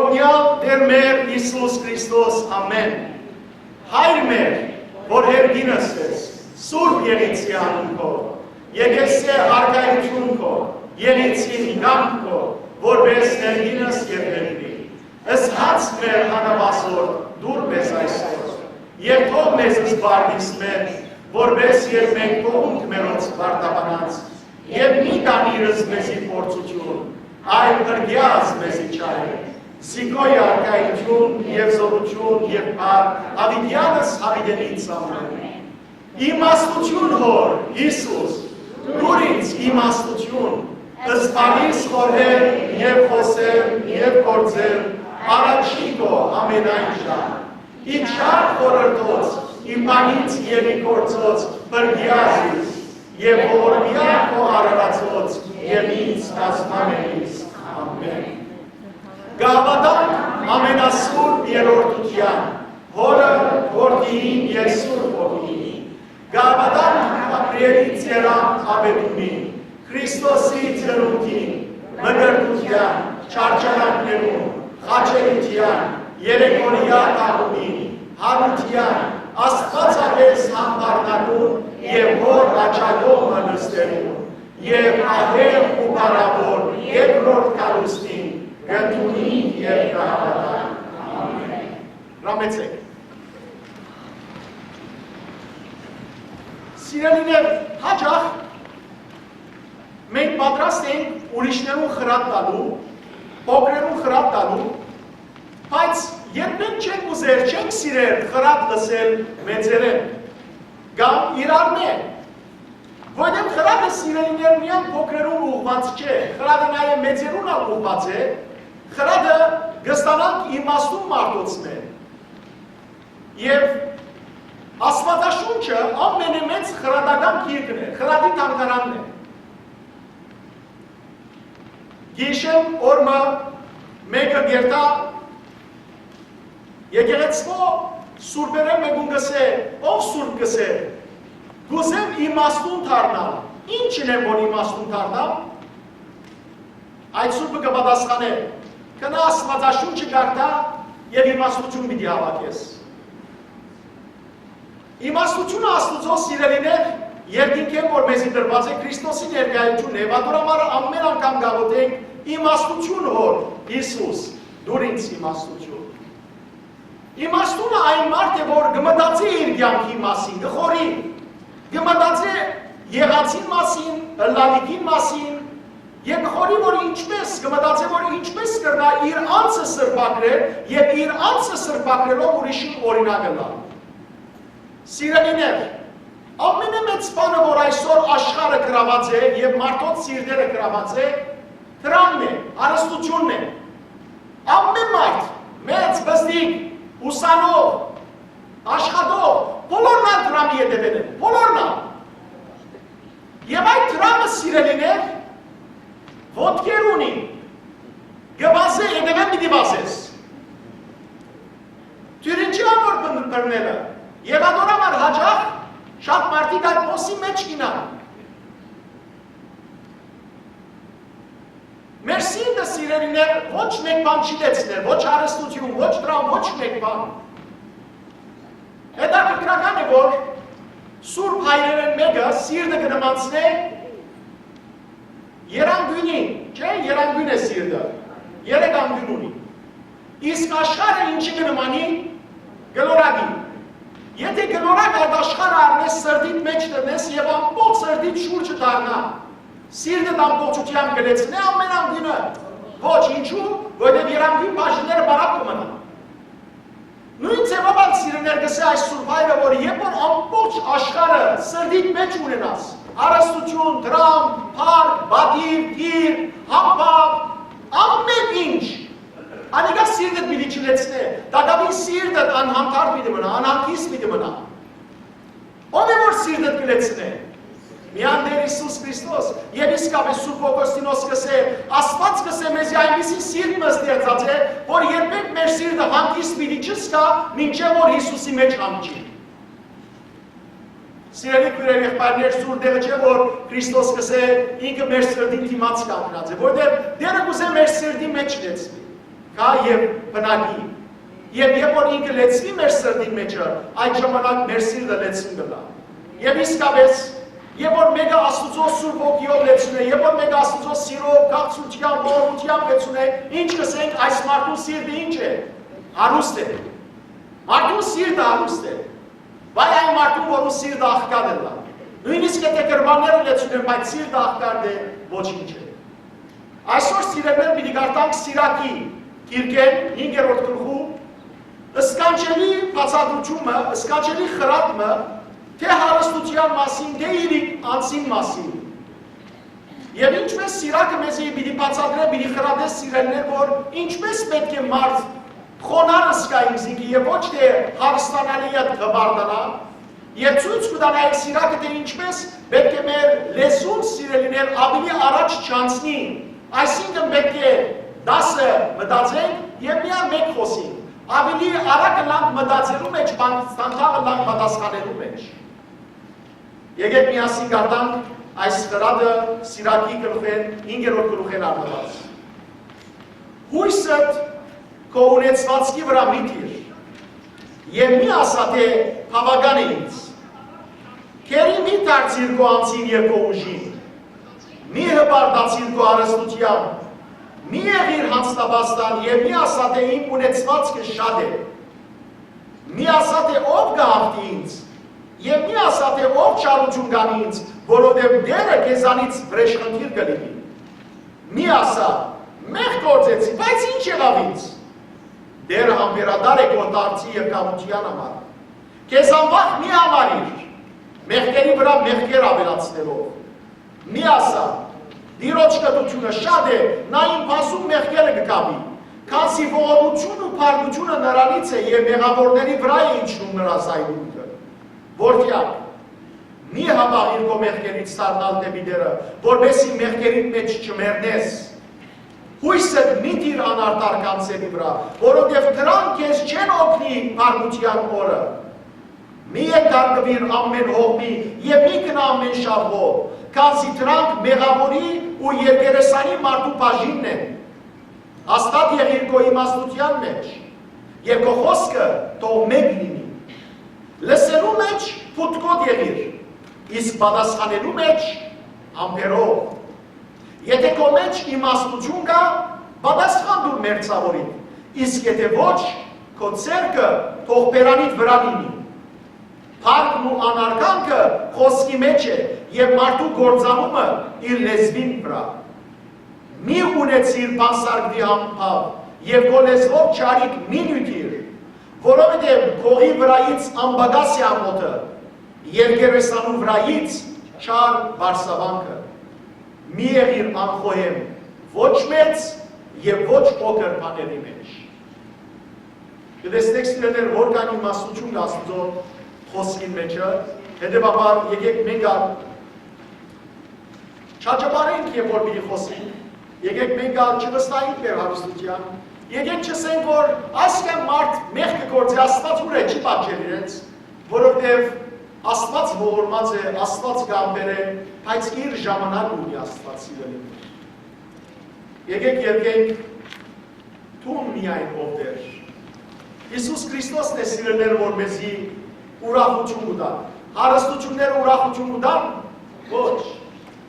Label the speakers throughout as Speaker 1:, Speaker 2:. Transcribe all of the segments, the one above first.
Speaker 1: Օրհնյալ Տեր մեր Հիսուս Քրիստոս, ամեն։ Հայր մեր, որ հերգինս ես, Սուրբ Եղեցի անուն քո, եկեսե հարգայություն քո, Եղեցին կամք քո, որպես ներգինս և ներգինի։ Ըստ հաց մեր հանավասոր դուր մեզ այսօր, և թող մեզ զբաղնիս մեր, որպես և մենք թողունք մերոց վարտաբանած, և մի տանիրս մեզի փորձություն, այլ հրգյազ մեզի չայր, Սիկոյ արկայություն և զորություն և պար, հավիդյանս հավիդենից ամեն։ Իմաստություն հոր, Հիսուս, դուր ինձ իմաստություն, ըսպանիս խորհել և խոսել և գործել, առաջի քո ամենայն ժամ։ Իմ շարք խորհրդոց, իմ բանից և իմ գործոց, բրգյազիս, և ողորմյա քո արարածոց, և ինձ կազմանելիս, ամեն։ Գավադանք ամենասուրբ երորդության, հորը որդին և սուրբ որդին, գավադանք ապրիելից երամ աբետումին, Քրիստոսի ծերունքին, մգրտության, չարջարանքներում, խաչելության, երեկորյա տաղումին, հարության, աստվածապես համբարնակում և հոր աչագողը նստերում, և ահեղ ու բարավոր երկրորդ կալուստին, գնդունին և գավադան, ամեն։ Ռամեցեք։ Սիրելիներ, հաճախ մենք պատրաստ ենք ուրիշներուն խրատ տալու, փոքրերուն խրատ տալու, բայց երբեք չենք ուզեր, չենք սիրել խրատ լսել մեծերեն, կամ իրարնեն, որտեղ խրատը սիրելիներ միայն փոքրերուն ուղղված չէ, խրատը նաև մեծերուն ուղղված է, խրատը գստանանք իմաստուն մարդոցներ, և Աստվածաշունչը ամենամեծ խրատական գիրքն է, խրատի թանգարանն է։ Գիշեմ օրը մեկը գերտա եկեղեցվո սուրբերը մեկուն գսե, ով սուրբ գսե, գուզեմ իմաստուն դառնալ, ինչն եմ որ իմաստուն դառնալ, այդ սուրբը կպատասխանե, կնա Աստվածաշունչը գարտա և իմաստություն պիտի հավաքես։ Իմաստությունը Աստուծո սիրելիներ երկինքեն, որ մեզի դրված է Քրիստոսի ներկայությունն է, վատորամարը ամեն անգամ գաղութենք իմաստություն հոր, Հիսուս, դուր ինձ իմաստություն։ Իմաստությունը այն մարդ է, որ գմտացի իր կյանքի մասին, գխորի, գմտացի եղածին մասին, լալիքին մասին, և գխորի, որ ինչպես, գմտացի, որ ինչպես կրնա իր անձը սրբակրել և իր անձը սրբակրելով ուրիշին օրինակ լալ։ Սիրելիներ, ամենամեծ բանը, որ այսօր աշխարհը գրաված է և մարդոց սիրտերը գրաված է, դրանն է, հարստությունն է։ Ամեն մարդ, մեծ, բզդիկ, ուսանող, աշխատող, բոլորն ալ դրամի հետևել են, բոլորն ալ։ Եվ այդ դրամը սիրելիներ, ոտքեր ունի, գվազե, հետևել պիտի վազես։ Թյուրինչի անոր բրները, և ադորամար հաճախ շատ մարդիկ այդ փոսի մեջ կինան։ Մեր սիրտը սիրելիներ ոչ մեկ բան չի դեցնել, ոչ հարստություն, ոչ դրամ, ոչ մեկ բան։ Հետաքրքրական է, որ սուրբ հայրերեն մեկը սիրտը կնմանցնե երանգույնին, չէ, երանգույն է սիրտը, երեք անգույն ունի։ Իսկ աշխարհը ինչի կնմանի, գլորագի։ Եթե գնորակ այդ աշխարհը առնես սրտիդ մեջ տնես և ամբողջ սրտիդ շուրջը դառնա, սիրտդ ամբողջությամբ գլեցնե ամեն անգույնը, ոչ ինչու, որտեղ երանգույն բաժինները բարակ կմնան։ Նույն ձևով ալ սիրելիներ գսե այս սուրբ հայրը, որ երբ որ ամբողջ աշխարհը սրտիդ մեջ ունենաս, հարստություն, դրամ, փառք, բադիր, գիր, համբավ, ամեն ինչ, անիկա սիրտդ պիտի չլեցնե, դակավին սիրտդ անհամթար պիտի մնա, անհանգիստ պիտի մնա։ Ով է որ սիրտդ կլեցնե։ Միան Տեր Հիսուս Քրիստոս, և իսկապես Սուրբ Օգոստինոս կսե, Աստված կսե մեզի այնպիսի սիրտ ստեղծած է, որ երբեք մեր սիրտը հանգիստ պիտի չզգա, մինչև որ Հիսուսի մեջ հանգչի։ Սիրելի քույրեր, եղբայրներ, սուր տեղը չէ, որ Քրիստոս կսե ինքը մեր սրտին դիմաց կանգնած է, որտեղ Տերը կուզե մեր սրտի մեջ լեցնի։ կա եւ բնակի։ Եվ երբ որ ինքը լեցվի մեր սրտի մեջը, այդ ժամանակ մեր սիրտը լեցուն կլա։ Եվ իսկապես, երբ որ մեկը Աստծո Սուրբ Ոգիով լեցուն է, երբ որ մեկը Աստծո սիրով, քաղցրությամբ, մորությամբ լեցուն է, ինչ կսենք, այս մարդու սիրտը ինչ է։ Հարուստ է։ Մարդու սիրտը հարուստ է։ Բայց այն մարդու, որու սիրտը աղքատ է լա։ Նույնիսկ եթե կրվանները լեցուն են, բայց սիրտը աղքատ է, ոչինչ է։ Այսօր սիրելիներ պիտի կարդանք Սիրակի գիրքեն 5-րդ գլխում սկանչելի բացատրությունը, սկանչելի խրատը, թե հարստության մասին, թե իր անձին մասին։ Եվ ինչպես Սիրակը մեզ պիտի բացատրե, պիտի խրատե սիրելիներ, որ ինչպես պետք է մարդ խոնարհ զգա ինքնին եւ ոչ թե հարստանալի է գբարդանա, եւ ցույց կտանա այդ Սիրակը թե ինչպես պետք է մեր լեզուն սիրելիներ ավելի առաջ չանցնի, այսինքն պետք է դասը մտածենք եւ միայն մեկ խոսենք, ավելի արագ լավ մտածելու մեջ, բանտալը լավ պատասխանելու մեջ։ Եկեք միասին կարդանք այս խրատը Սիրակի գլխեն 5-րդ գլխեն առնված։ Հույսդ քո ունեցվածքի վրա մի թիր, եւ մի ասա թե բավական է ինձ։ Քերի մի դարձիր քո անձին եւ քո ուժին, մի հպարտացիր քո հարստությամբ, մի եղիր հանձնաբաստան եւ մի ասա թե իմ ունեցվածքը շատ է։ Մի ասա թե ով գաղթի ինձ, եւ մի ասա թե ով չարություն կանի ինձ, որովհետեւ դերը քեզանից վրեժխնդիր կլինի։ Մի ասա, մեղ գործեցի, բայց ինչ եղավ ինձ։ Դերը համբերադար է քո դարձի եւ կամության համար։ Քեզ անվախ մի համարիր, մեղքերի վրա մեղքեր ավելացնելով։ Մի ասա, Տիրոջ կտությունը շատ է, նա իմ փասում մեղքերը կկապի, քանզի ողորմությունն ու փառքությունը նրանից է եւ մեղավորների վրա է իջնում նրա զայրույթը։ Որդյակ, մի հապաղիր քո մեղքերից սառնալ դեպի դերը, որպեսզի մեղքերիդ մեջ չմեռնես։ Հույսդ մի տիր անարտար կանցերի վրա, որովհետև դրանք քեզ չեն օգնի փառքության օրը։ Մի եկարգվիր ամեն հողմի եւ մի գնա ամեն շաբաթ, քանզի դրանք մեղավորի ու երկերեսանի մարդու բաժինն են։ Հաստատ եղիր քո իմաստության մեջ եւ քո խոսքը թող մեկ լինի։ Լսելու մեջ փութկոտ եղիր, իսկ պատասխանելու մեջ ամբերով։ Եթե քո մեջ իմաստություն կա, պատասխան դուր մերձավորին, իսկ եթե ոչ, քո ցերկը թող բերանիդ վրա լինի։ Փառքն ու անարգանքը խոսքի մեջ է եւ մարդու գործանումը իր լեզվին վրա։ Մի ունեցիր բանսարգվի համբավ եւ քո լեզվով չարիք մի նյութիր, որովհետեւ քողի վրայից ամբագաս է ամոթը, երկերեսանու վրայից չար բարսավանքը։ Մի եղիր անխոհեմ, ոչ մեծ եւ ոչ փոքր բաների մեջ։ Գտեսնեք սիրելիներ, որքան իմաստություն կա Աստծո խոսքին մեջը, հետևաբար եկեք մենք չաճապարենք եւ որ պիտի խոսենք, եկեք մենք չվստահենք մեր հարստության, եկեք չասենք, որ այսքան մարդ մեղք կգործի, Աստված ուր է չի պատժել իրենց, որովհետեւ Աստված ողորմած է, Աստված գամբեր է, բայց իր ժամանակ ունի Աստված սիրելի։ Եկեք երկենք տուն միայն ով դեր։ Հիսուս Քրիստոսն է սիրելիներ, որ մեզի ուրախություն ուտա։ Հարստությունները ուրախություն ուտան, ոչ։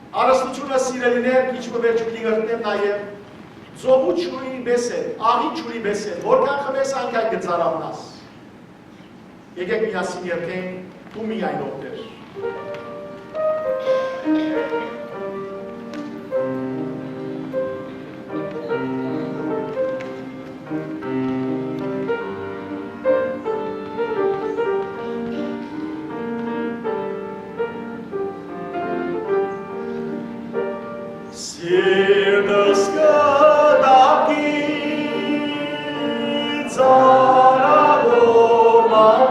Speaker 1: Հարստությունը սիրելիներ, քիչ մվերջը պիտի գտնեմ նաև ծովու չուրի բես է, աղի չուրի բես է, որքան խմես այնքան գծարավնաս։ Եկեք միասին երկենք tu միայն ով դեր։ Սիրտս կդակի ծարավով անում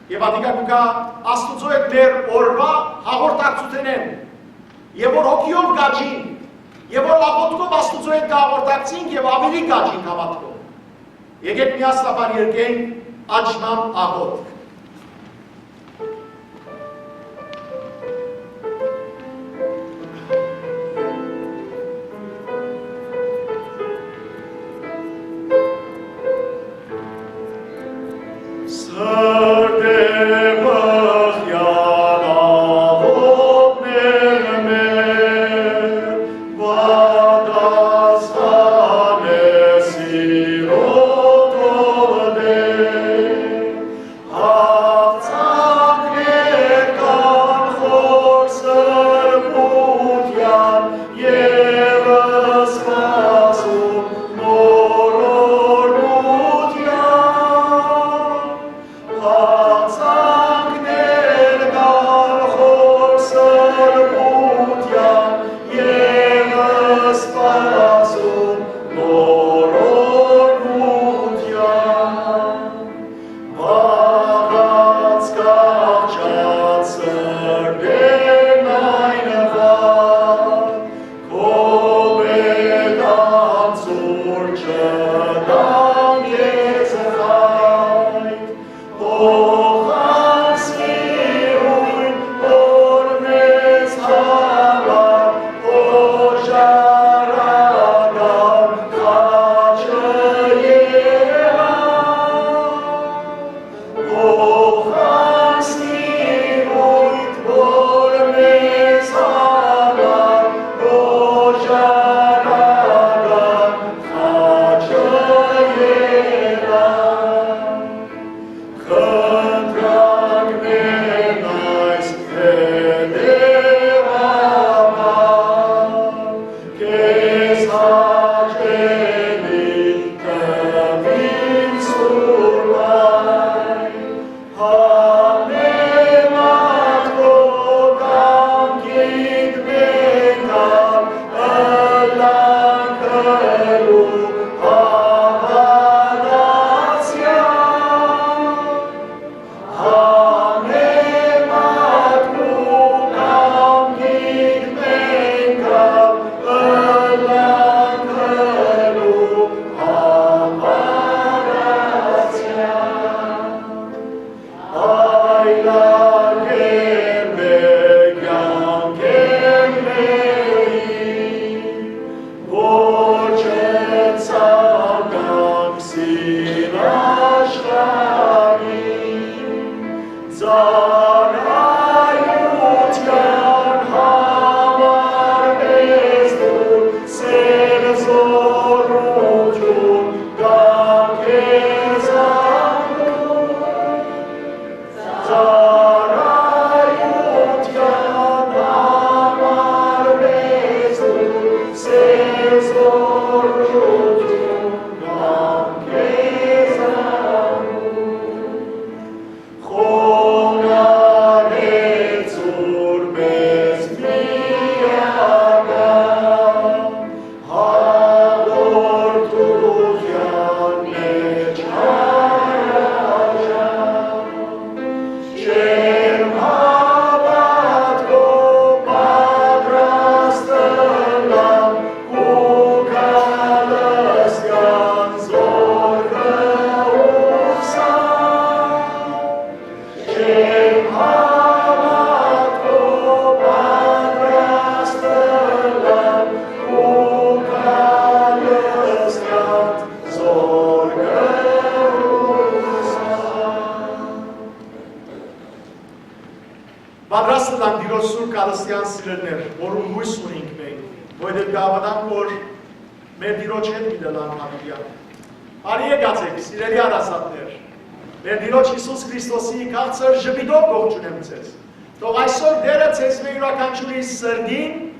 Speaker 1: Եվ ադիկա նուկա աստուծո է դեր օրվա հաղորդակցութեն են, և որ հոգիով գաջին, և որ աղոտքով աստուծո է գաղորդակցին և ավելի գաջին հավատքով։ Եկեք միասնաբար երկենք աճման աղոտք։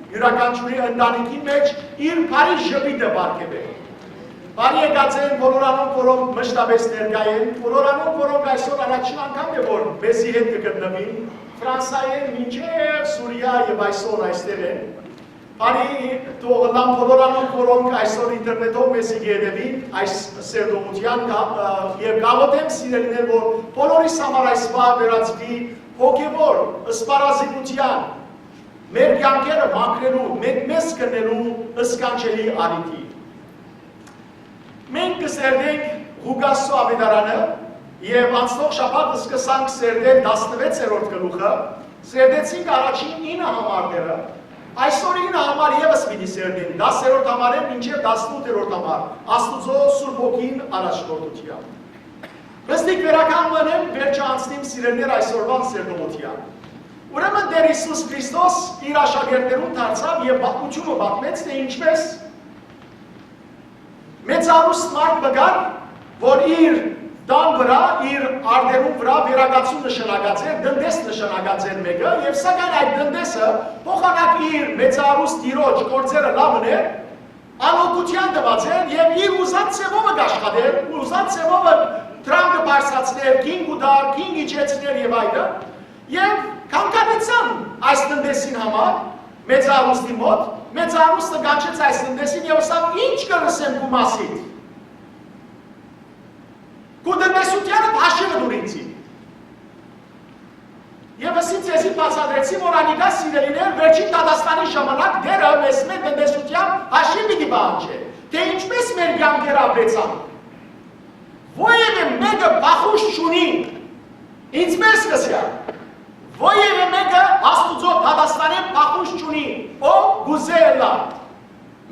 Speaker 1: յուրաքանչյուրի ընտանիքի մեջ իր բարի ժպիտը բարգեւել։ Բարի եկած են բոլորանոք, որոնք մշտապես ներկա են, բոլորանոք, որոնք այսօր առաջին անգամ է, որ մեզի հետ կգտնվին, Ֆրանսիայեն, մինչև Սուրիա եւ այսօր այստեղ են։ Բարի թողնամ բոլորանոք, որոնք այսօր ինտերնետով մեզի գետևին, այս սերտողության եւ գաղութեմ սիրելիներ, որ բոլորիս համար այս բառը վերածվի հոգեվոր, սպառազինության, մեր կյանքերը մաքրելու, մեզ կնելու ըսկանչելի արիթի։ Մենք կսերդենք Ղուկասու ավետարանը եւ անցնող շաբաթ սկսանք սերդել 16-րդ գլուխը, սերդեցինք առաջին 9 համարները։ Այսօր 9 համար եւս պիտի սերդենք, 10-րդ համարը մինչեւ 18-րդ համար, Աստուծո Սուրբ Հոգին առաջնորդությամբ։ Բստիկ վերականգնեմ վերջը անցնիմ սիրելիներ այսօրվան սերտողության։ Ուրեմն Տեր Հիսուս Քրիստոս իր աշակերտներուն դարձավ եւ պատմությունը պատմեց, թե ինչպես մեծարուստ մարդ մգար, որ իր տան վրա, իր արտերուն վրա վերակացում նշանակած էր, դնդես նշանակած էր մեկը, եւ սակայն այդ դնդեսը փոխանակ իր մեծարուստ տիրոջ գործերը լավն էր, անօգուտյան տված էր եւ իր ուզած ծևով աշխատեր, ուզած ծևով դրամ կբարձրացներ, քինգ ուդար, քինգ իջեցներ եւ այլն, եւ կանգնեցան այս տնտեսին համար մեծարուստի մոտ, մեծարուստը կանչեց այս տնտեսին եւ ասավ ինչ կլսեմ քու մասիդ։ Քու տնտեսությանը հաշիվը դուր ինձի։ Եվ ասից եզի բացադրեցի, որ անիկա սիրելիներ վերջին Դադաստանի ժամանակ դերը մեզ մեր տնտեսության հաշիվ պիտի պահանջի, թե ինչպես մեր կյանքերը ապրեցան։ Ոևէ մեկը փախուշ չունի, ինձ մեզ կսյա։ Ոևէ մեկը Աստուծո Դադաստանի փախուշ չունի, ով գուզելա։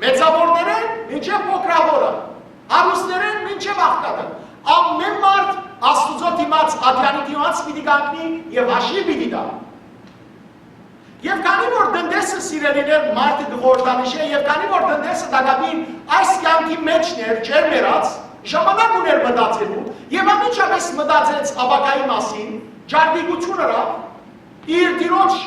Speaker 1: Մեծավորները մինչև փոքրավորը, հարուստները մինչև աղքատը։ Ամեն մարդ Աստուծո դիմաց, ադյանի դիմաց պիտի կանգնի եւ հաշիվ պիտի տա։ Եվ քանի որ դնդեսը սիրելիներ մարդը գորտանիշ է եւ քանի որ դնդեսը դակավին այս կյանքի մեջն էր ջերմերած, ժամանակ ուներ մտածելու եւ ամիջապես մտածեց ապակայի մասին, ջարդիկությունը իր տիրոջ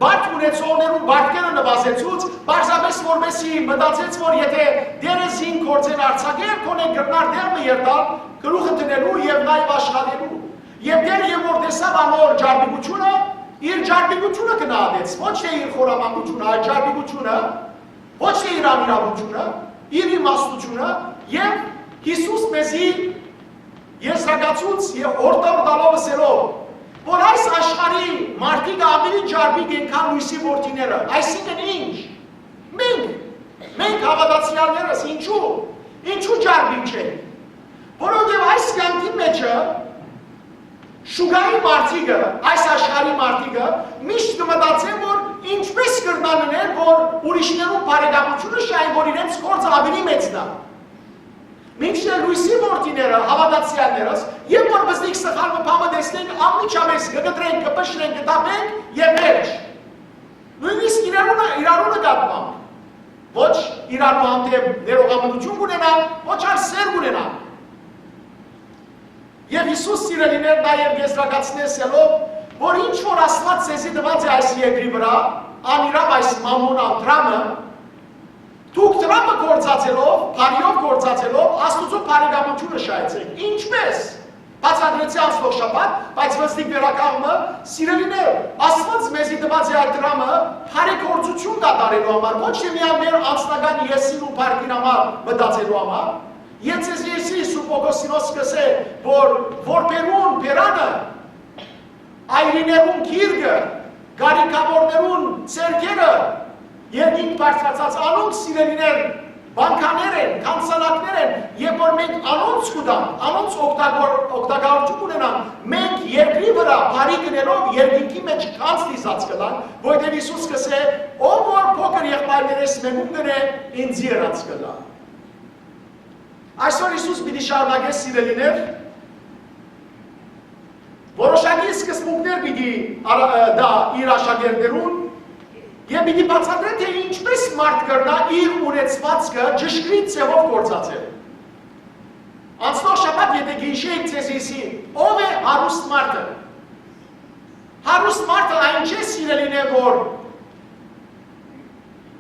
Speaker 1: բարդ ունեցողներուն բարդկերը նվազեցուց, պարզապես որմեսի մտածեց, որ եթե դերեսին կործեն արձակեր, կոնե գրնար դերմը երտալ, գլուխը տնելու եւ նաեւ աշխատելու։ Եվ դեր եւ որ տեսավ անոր ջարդիկությունը, իր ջարդիկությունը կնահատեց, ոչ թե իր խորամանկությունը, այլ ջարդիկությունը, ոչ թե իր անիրավությունը, իր իմաստությունը եւ Հիսուս մեզի եզրակացուց եւ օրտով տալով ասելով, որ այս աշխարհի մարդիկ ավելի ջարդիկ են, քան լույսի որդիները, այսինքն ինչ։ Մենք հավատացյալներս ինչու ջարդիկ չենք։ Որովհետև այս կյանքի մեջը շուգայի մարդիկը, այս աշխարհի մարդիկը միշտ կմտածեն, որ ինչպես կրնաններ, որ ուրիշներուն բարեկամությունը շահեն, որ իրենց գործը ավելի մեծ դա։ Մինչդեռ լույսի որդիները, հավատացյալներս, եւ որ բզնիկ սխալ մփամը տեսնենք, անմիջապես կգտրենք, կպշրենք, կտապենք եւ վերջ։ Նույնիսկ իրարու նկատմամբ, ոչ իրարու հանդեպ ներողամտություն կունենալ, ոչ այլ սեր կունենալ։ Եվ Հիսուս սիրելիներ նաեւ եզրակացնելով, որ ինչ որ Աստված ցեզի տված է այս երկրի վրա, անիրավ այս մամոնալ դրամը, դուք դրամը գործածելով, բարիով գործածելով, Աստուծո բարեկամությունը շահեցեք։ Ինչպես։ Բացատրեցի անցնող շաբաթ, բայց վստիկ վերականգնումը սիրելիներ, Աստված մեզի տված է այդ դրամը բարեգործություն կատարելու համար, ոչ թե միայն մեր անձնական եսին ու բարքին համար մտածելու համար։ Եթե եսի Սուրբ Օգոստինոս սկսե, որ որբերուն բերանը, այրիներուն գիրգը, գարիկավորներուն ծերգերը, երկինք բարձրացած անոնք սիրելիներ, բանկաներ են, կանցանակներ են, երբ որ մենք անոնց կուտանք, անոնց օգտագործություն ունենանք, մենք երկրի վրա բարի գնելով երկինքի մեջ կանց դիզած կլանք, որտեղ Հիսուս կսե, ով որ փոքր եղբայրներես մեկում գնե, ինձ երած կլա։ Այսօր Հիսուս պիտի շարունակե սիրելիներ, որոշակի սկզբունքներ պիտի դա իր աշակերտներուն եւ պիտի բացատրե, թե ինչպես մարդ կրնա իր ունեցվածքը ճշգրիտ ձևով գործածել։ Անցնող շաբաթ եթե գիշեր ցեսիսի, ով է հարուստ մարդը։ Հարուստ մարդը այն չէ սիրելիներ, որ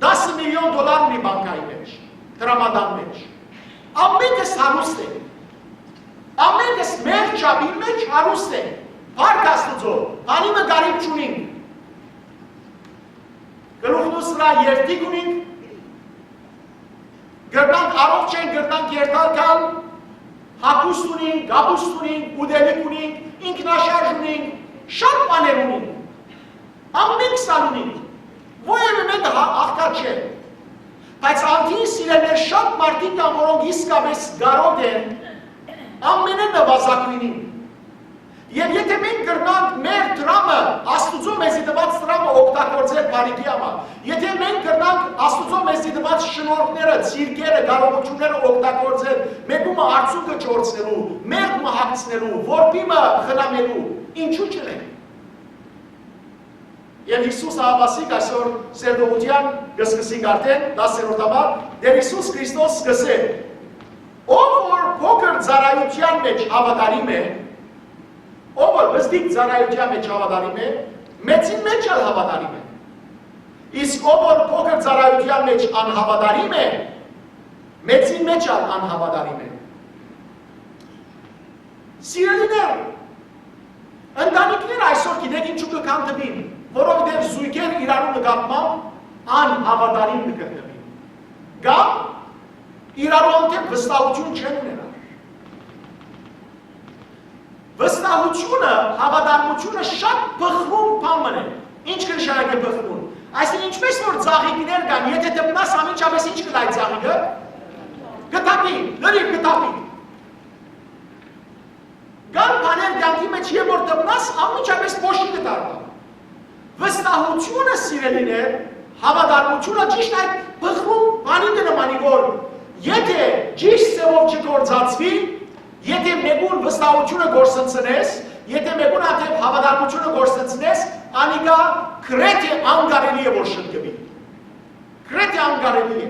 Speaker 1: 10 միլիոն դոլար ունի բանկայի մեջ, տրամադան մեջ։ Ամենքս հարուստ են։ Ամենքս մեր չափի մեջ հարուստ են։ Փառք Աստծո, անիմը գարիք չունենք։ Գլուխնուս վրա երդիկ ունենք, գրնանք առողջ են, գրնանք երդալ կալ, հագուստ ունենք, գաբուստ ունենք, ուդելիք ունենք, ինքնաշարժ ունենք, շատ բաներ ունենք, ամենք սան ունենք, ոևէ մեկը աղքատ չէ, բայց անդին սիրելներ շատ մարդիկ կան, որոնք իսկապես գարոտ են, ամենը նվազագույնին։ Եվ եթե մենք կրնանք մեր դրամը, Աստուծո մեզի տված դրամը օգտագործել բարիքի համար, եթե մենք կրնանք Աստուծո մեզ դիտված շնորհները, ցիրկերը, կարողությունները օգտագործել, մեկումը արցունքը ճորցնելու, մեղքը հագցնելու, որբիմը խնամելու, ինչու՞ չենք։ Եվ Հիսուս ահավասիկ այսօր սերդողության կսկսենք արդեն 10-րդ ամառ, դեր Հիսուս Քրիստոս սկսե, ով որ փոքր ծառայության մեջ հավատարիմ է, ով որ վստիկ ծառայության մեջ հավատարիմ է, մեծին մեջ էլ հավատարիմ է։ Իսկ ով որ փոքր ծառայության մեջ անհավատարիմ է, մեծին մեջ էլ անհավատարիմ է։ Սիրելիներ, ընտանիքներ այսօր գիտեք ինչու կքանդվին, որովհետև զույգեր իրարու նկատմամբ անհավատարիմ կգտնվին։ Կամ իրարու հանդեպ վստահություն չեն ունենալ։ Վստահությունը, հավատարմությունը շատ բխվում բան է։ Ինչ կնշանակի բխվում։ Այսինքն ինչպես որ ծաղիկներ կան, եթե դպնաս ամենջապես ինչ կլայ ծաղիկը, կտապի, լրիվ կտապի։ Կան բաներ կյանքի մեջ եւ որ դպնաս ամենջապես փոշի կդառնա։ Վստահությունը սիրելիներ, հավատարմությունը ճիշտ այդ բխվում բանի կնմանի որ եթե ճիշտ ձևով չգործածվի, եթե մեկուն վստահությունը գործընծնես, եթե մեկուն հանդեպ հավատարմությունը գործընծնես, անիկա գրեթե անկարելի է որ շտկվի։ Գրեթե անկարելի է։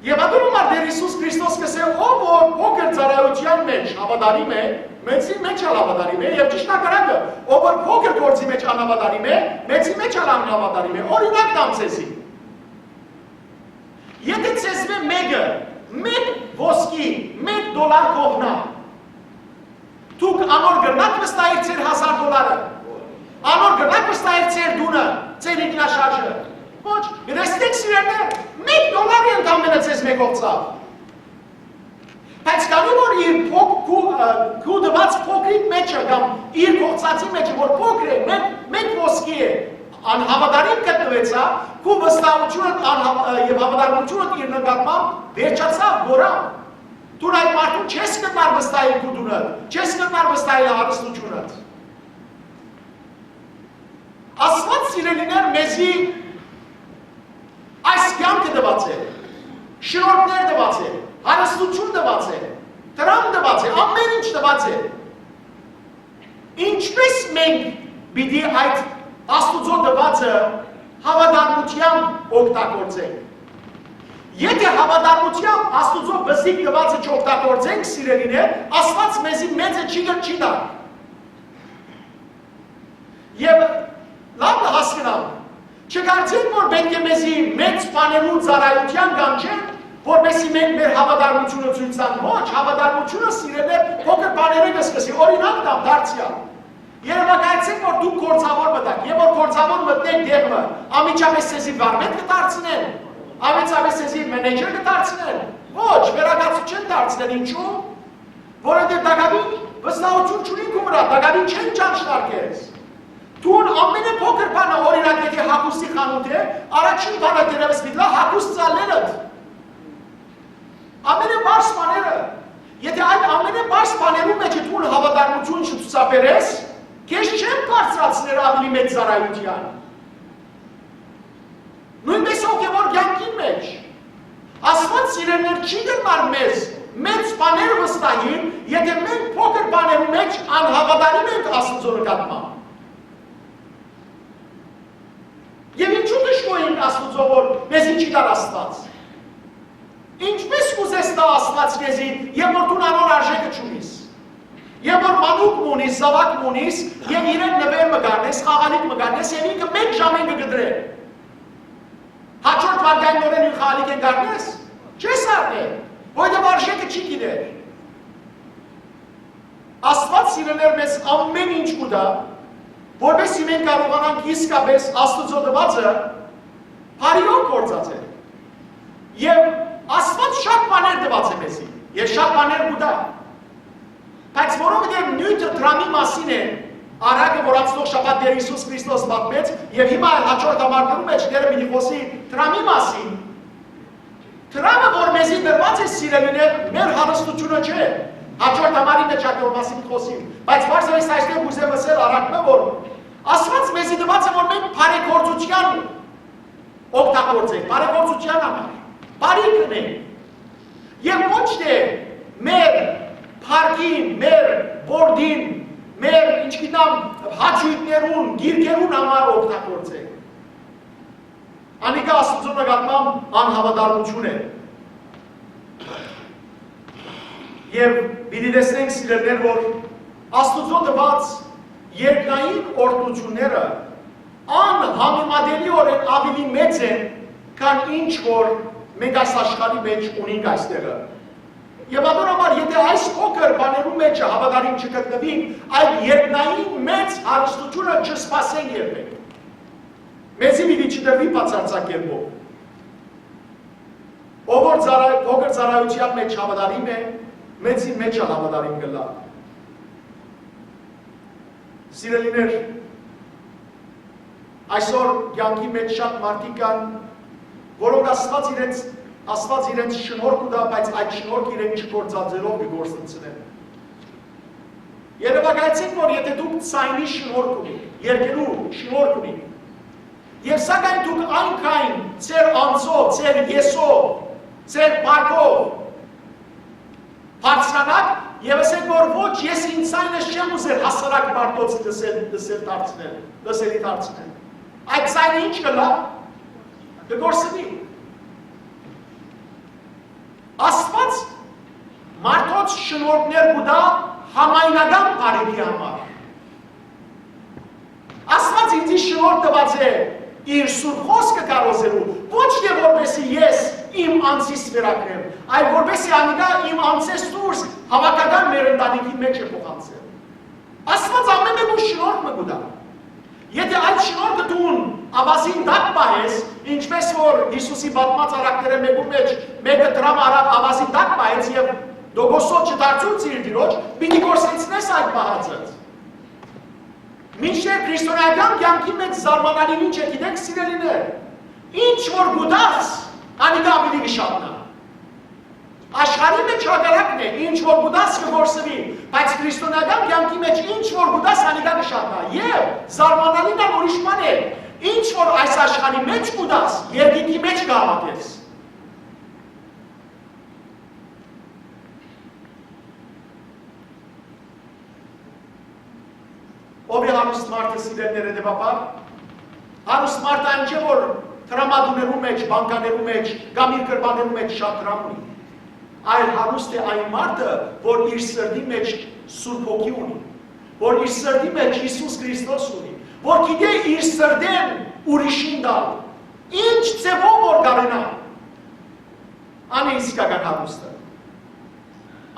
Speaker 1: Եվ ադուրում ար դեր Հիսուս Քրիստոս կսե ով որ փոքր ծառայության մեջ հավատարիմ է, մեծի մեջ էլ հավատարիմ է եւ ճշտակարակը ով որ փոքր գործի մեջ անհավատարիմ է, մեծի մեջ էլ անհավատարիմ է։ Օրինակ տամ ցեզի։ Եթե ցեզվե մեկը մեկ ոսկի, $1 կողնա, դուք անոր գրնակ վստահիր ձեր $1000, անոր գրնակ վստահիր ձեր դունը, ձեր ինքնաշարժը։ Ոչ, գրեստեք սիրելներ, $1 է ընդամենը ձեզ մեկով ծավ։ Բայց կանի որ իր քու դված փոքրիկ մեջը կամ իր կողծածի մեջը որ փոքր է, մեկ ոսկի է, անհավատարիմ գտնվեցա, քու վստահությունը եւ հավատարմությունը իր նկատմամբ վերջացավ, գորա։ Դու այդ մարդուն չես կտար վստահել քու դունը, չես կտար վստահել հարստությունը։ Աստված սիրելիներ մեզի այս կյանքը դված է, շնորհներ դված է, հարստություն դված է, տրամ դված է, ամեն ինչ դված է։ Ինչպես մենք պիտի այդ Աստուծո դվածը հավատարմությամբ օգտագործենք։ Եթե հավատարմությամբ Աստուծո բզիկ դվածը չօգտագործենք, սիրելիներ, Աստված մեզի մեծը չի տա։ Եվ լավ հասկանալ, չկարծենք, որ պետք է մեզի մեծ բաներու ծառայության կանչեն, որպեսզի մենք մեր հավատարմությունը ցույց տանք։ Ոչ, հավատարմությունը սիրելիներ փոքր բաները կսկսի, օրինակ տամ դարձյալ։ Երևակայեցեք, որ դուք գործավոր մտաք, եւ որ գործավոր մտնեք դեղը, ամիջապես ցեզի վարպետ կդարձնեն, ամիջապես ցեզի մենեջեր կդարձնեն։ Ոչ, վերակացու չեն դարձնել, ինչու՞։ Որովհետեւ դակավին վստահություն չունի քո վրա, դակավին չեն ճանչնարկես։ Դու ամենափոքր բանը օրինակ եթե հագուստի խանութ է, առաջին բանը դերևս միտլա հագուստ ծալներդ։ Ամենաբարձ բաները, եթե այդ ամենաբարձ բաներու մեջ դու հավատարմություն չցուցաբերես, քեզ չեն բարձրացնել ավելի մեծ ծառայության։ Նույնպես հոգևոր կյանքի մեջ Աստված սիրելիներ չի դրմար մեզ մեծ բաներ վստահին, եթե մենք փոքր բաներու մեջ անհավատարիմ ենք Աստծո նկատմամբ։ Եվ ինչու դժգոհ Աստուծո որ մեզ ինչի դար Աստված։ Ինչպես կուզես տա Աստված քեզի, եւ որ դու անոր արժեքը չունիս։ Եվ որ մանուկ մունիս, զավակ մունիս, եւ իրեն նվեր մը գարնես, խաղալիք մը գարնես, եւ ինքը մեկ ժամին կգդրե։ Հաջորդ վարգայնորեն իր խաղալիք են գարնես, չես արնել, որովհետեւ արժեքը չի գիտեր։ Աստված սիրելիներ մեզ ամեն ինչ կուտա, որպեսզի մենք կարողանանք իսկապես Աստծո դվածը հարյուրով գործածել։ Եվ Աստված շատ բաներ դված է մեզի, եւ շատ բաներ կուտա։ Բայց որովհետև նույնը դրամի մասին է, արագը որացնող շաբաթ Տեր Հիսուս Քրիստոս պատմեց, եւ հիմա հաջորդ համարներում մեջ դերը մի խոսի դրամի մասին։ Դրամը, որ մեզի դրված է սիրելիներ, մեր հարստությունը չէ։ Հաջորդ համարի մեջ այդ մասին խոսիմ։ Բայց բարձրապես այստեղ ուզեմ ասել արագը, որ Աստված մեզի տված է, որ մենք բարեգործության օգտագործենք, բարեգործության համար, բարի կնենք։ Եվ ոչ թե մեր փառքին, մեր որդին, մեր ինչքան հաճույքներուն, գիրքերուն համար օգտագործենք։ Անիկա Աստծո նկատմամբ անհավատարմություն է։ Եվ պիտի տեսնենք սիրելիներ, որ Աստծո տված երկնային օրհնությունները անհամեմատելիորեն ավելի մեծ են, քան ինչ որ մենք այս աշխարհի մեջ ունենք այստեղը։ Եվ adorաբար, եթե այս փոքր բաներու մեջ հավատարիմ չգտնվենք, այդ երկնային մեծ հարստությունը չսպասենք երբեք։ Մեզի պիտի չդրվի բացարձակ կերպով։ Ով որ փոքր ծառայության մեջ հավատարիմ է, մեծի մեջ հավատարիմ կլա։ Սիրելիներ, այսօր կյանքի մեջ շատ մարդիկ կան, որոնք Աստված իրենց շնորհք ունի, բայց այդ շնորհքը իրենք չգործածելով կգործընծնեն։ Երևակայեցիք, որ եթե դուք ցայնի շնորհք ունիք, երկելու շնորհք ունիք, եւ սակայն դուք այնքան ձեր անձով, ձեր եսով, ձեր բարգով բարձրանաք եւ ասեք, որ ոչ ես ինձ այնս չեմ ուզել հասարակ մարդոց լսելի դարձնել։ Այդ ցայնը ինչ կլա։ Կգործնի։ Աստված մարդոց շնորհքներ կուտա համայնական բարիքի համար։ Աստված ինձ շնորհ տված է իր սուրբ խոսքը կարոզելու, ոչ թե որպեսզի ես իմ անձիս վերակրեմ, այլ որպեսզի անիկա իմ անձես դուրս հավաքական մեր ընտանիքի մեջ է փոխանցել։ Աստված ամեն մեկու շնորհ մը կուտա։ Եթե այդ շնորհքը դուն ավազին դակ պահես, ինչպես որ Հիսուսի պատմած արարքները մեկու մեջ մեկը դրամ արավ ավազին դակ պահեց եւ դոգոսոտ չդարձուց իր դիրոջ, պիտի գործեցնես այդ պահածը։ Մինչդեռ քրիստոնեական կյանքի մեջ զարմանալին ինչ է գիտեք սիրելիներ, ինչ որ գուտած, անիկա ավելի կշատնա։ Աշխարհի մեջ հակառակն է, ինչ որ գուտած կգործվի, բայց քրիստոնեական կյանքի մեջ ինչ որ գուտած անիկա կշատնա։ Եվ զարմանալին է ուրիշ բան է, ինչ որ այս աշխարհի մեջ գուտած, երկինքի մեջ կհավաքես։ Ով է հարուստ մարդը սիրելիներ հետևաբար, հարուստ մարդը այն չէ, որ տրամադուներու մեջ, բանկաներու մեջ, կամ իր կրբաներու մեջ շատ տրամ ունի, այլ հարուստ է այն մարդը, որ իր սրտի մեջ Սուրբ Հոգի ունի, որ իր սրտի մեջ Հիսուս Քրիստոս ունի, որ գիտե իր սրտեն ուրիշին դալ, ինչ ձևով որ կարենա, ան է իսկական հարուստը։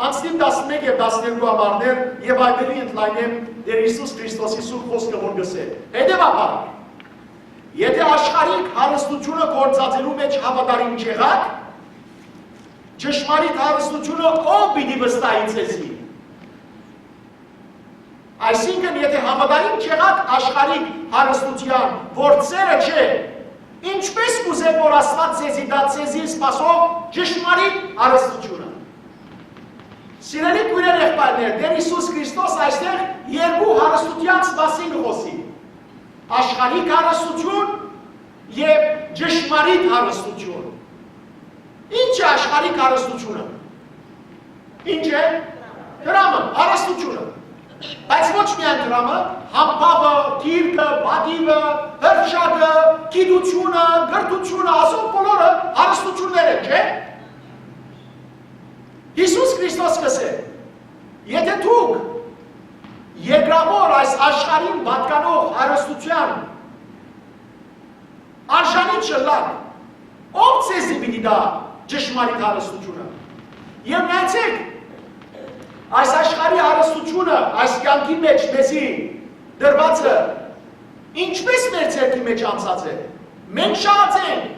Speaker 1: Անցնիմ 11 և 12 ամառներ և այդելի ընդլայնեմ դեր Հիսուս Քրիստոսի Սուրբ խոսքը որ գսել։ Հետևաբար, եթե աշխարհիկ հարստությունը գործածելու մեջ հավատարիմ չեղաք, ճշմարիտ հարստությունը ով պիտի վստահի ձեզի։ Այսինքն, եթե հավատարիմ չեղաք աշխարհիկ հարստության, որ ծերը չէ, ինչպես կուզեք, որ Աստված ձեզի դա ձեզի սպասող ճշմարիտ հարստությունը։ Սիրելի քույրեր եղբայրներ, դեր Հիսուս Քրիստոս այստեղ երկու հարստության մասին խոսի։ Աշխարհիկ հարստություն եւ ճշմարիտ հարստություն։ Ինչ է աշխարհիկ հարստությունը։ Ինչ է։ Դրամը, հարստությունը։ Բայց ոչ միայն դրամը, համբավը, գիրքը, բադիվը, հրշակը, գիտությունը, գրթությունը, ասող բոլորը հարստություններ են, չէ՞։ Հիսուս Քրիստոս կսե, եթե դուք երկրավոր այս աշխարհին պատկանող հարստության արժանի չլաք, ով ձեզի պիտի դա ճշմարիտ հարստությունը։ Եվ նայեցեք, այս աշխարհի հարստությունը, այս կյանքի մեջ մեզի դրվածը, ինչպես մեր ձեռքի մեջ անցած է, մենք շահացենք։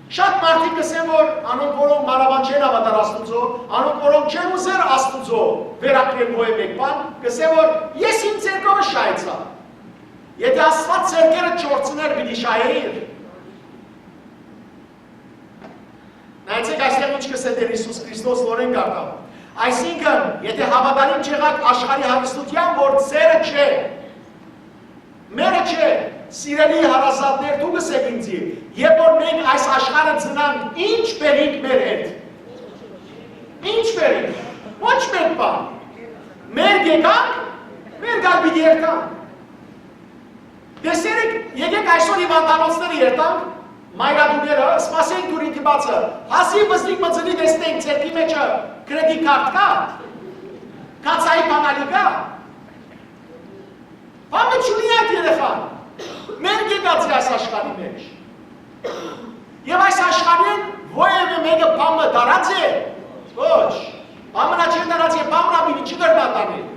Speaker 1: Շատ մարդիկ կսեն, որ անոնք որոնք մանավանդ չեն հավատար Աստուծո, անոնք որոնք չեն ուզեր Աստուծո վերակրելու է մեկ բան, կսեն, որ ես իմ ձեռքովը շահեցա։ Եթե Աստված ձեռքերը չորցներ պիտի շահեիր։ Նայեցեք այստեղ ինչ կսե դեր Հիսուս Քրիստոս որեն կարտավ։ Այսինքն, եթե հավատարիմ չեղաք աշխարհի հարստության, որ ձերը չէ, Մերը չէ, սիրելի հարազատներ, դուք եք ինձի, երբ որ մենք այս աշխարհը ծնանք, ինչ բերինք մեր հետ։ Ինչ բերինք։ Ոչ մեկ բան։ Մեր եկանք, մեր գալ պիտի երթանք։ Տեսեք, եկեք այսօր հիվանդանոցները երթանք, մայրադուները, սպասենք դուրի դիպացը, հասի վզնիկ մծնի դեսնենք, ծերքի մեջը կրեդիտ կարդ կա, կացայի բանալի կա, բանը չունի այդ երեխան, մենք եկած է այս աշխարհի մեջ, և այս աշխարհին ովևէ մեկը բամը դարած է, ոչ, բամնա չէ դարած է, բամնա մինի չգրնատանի,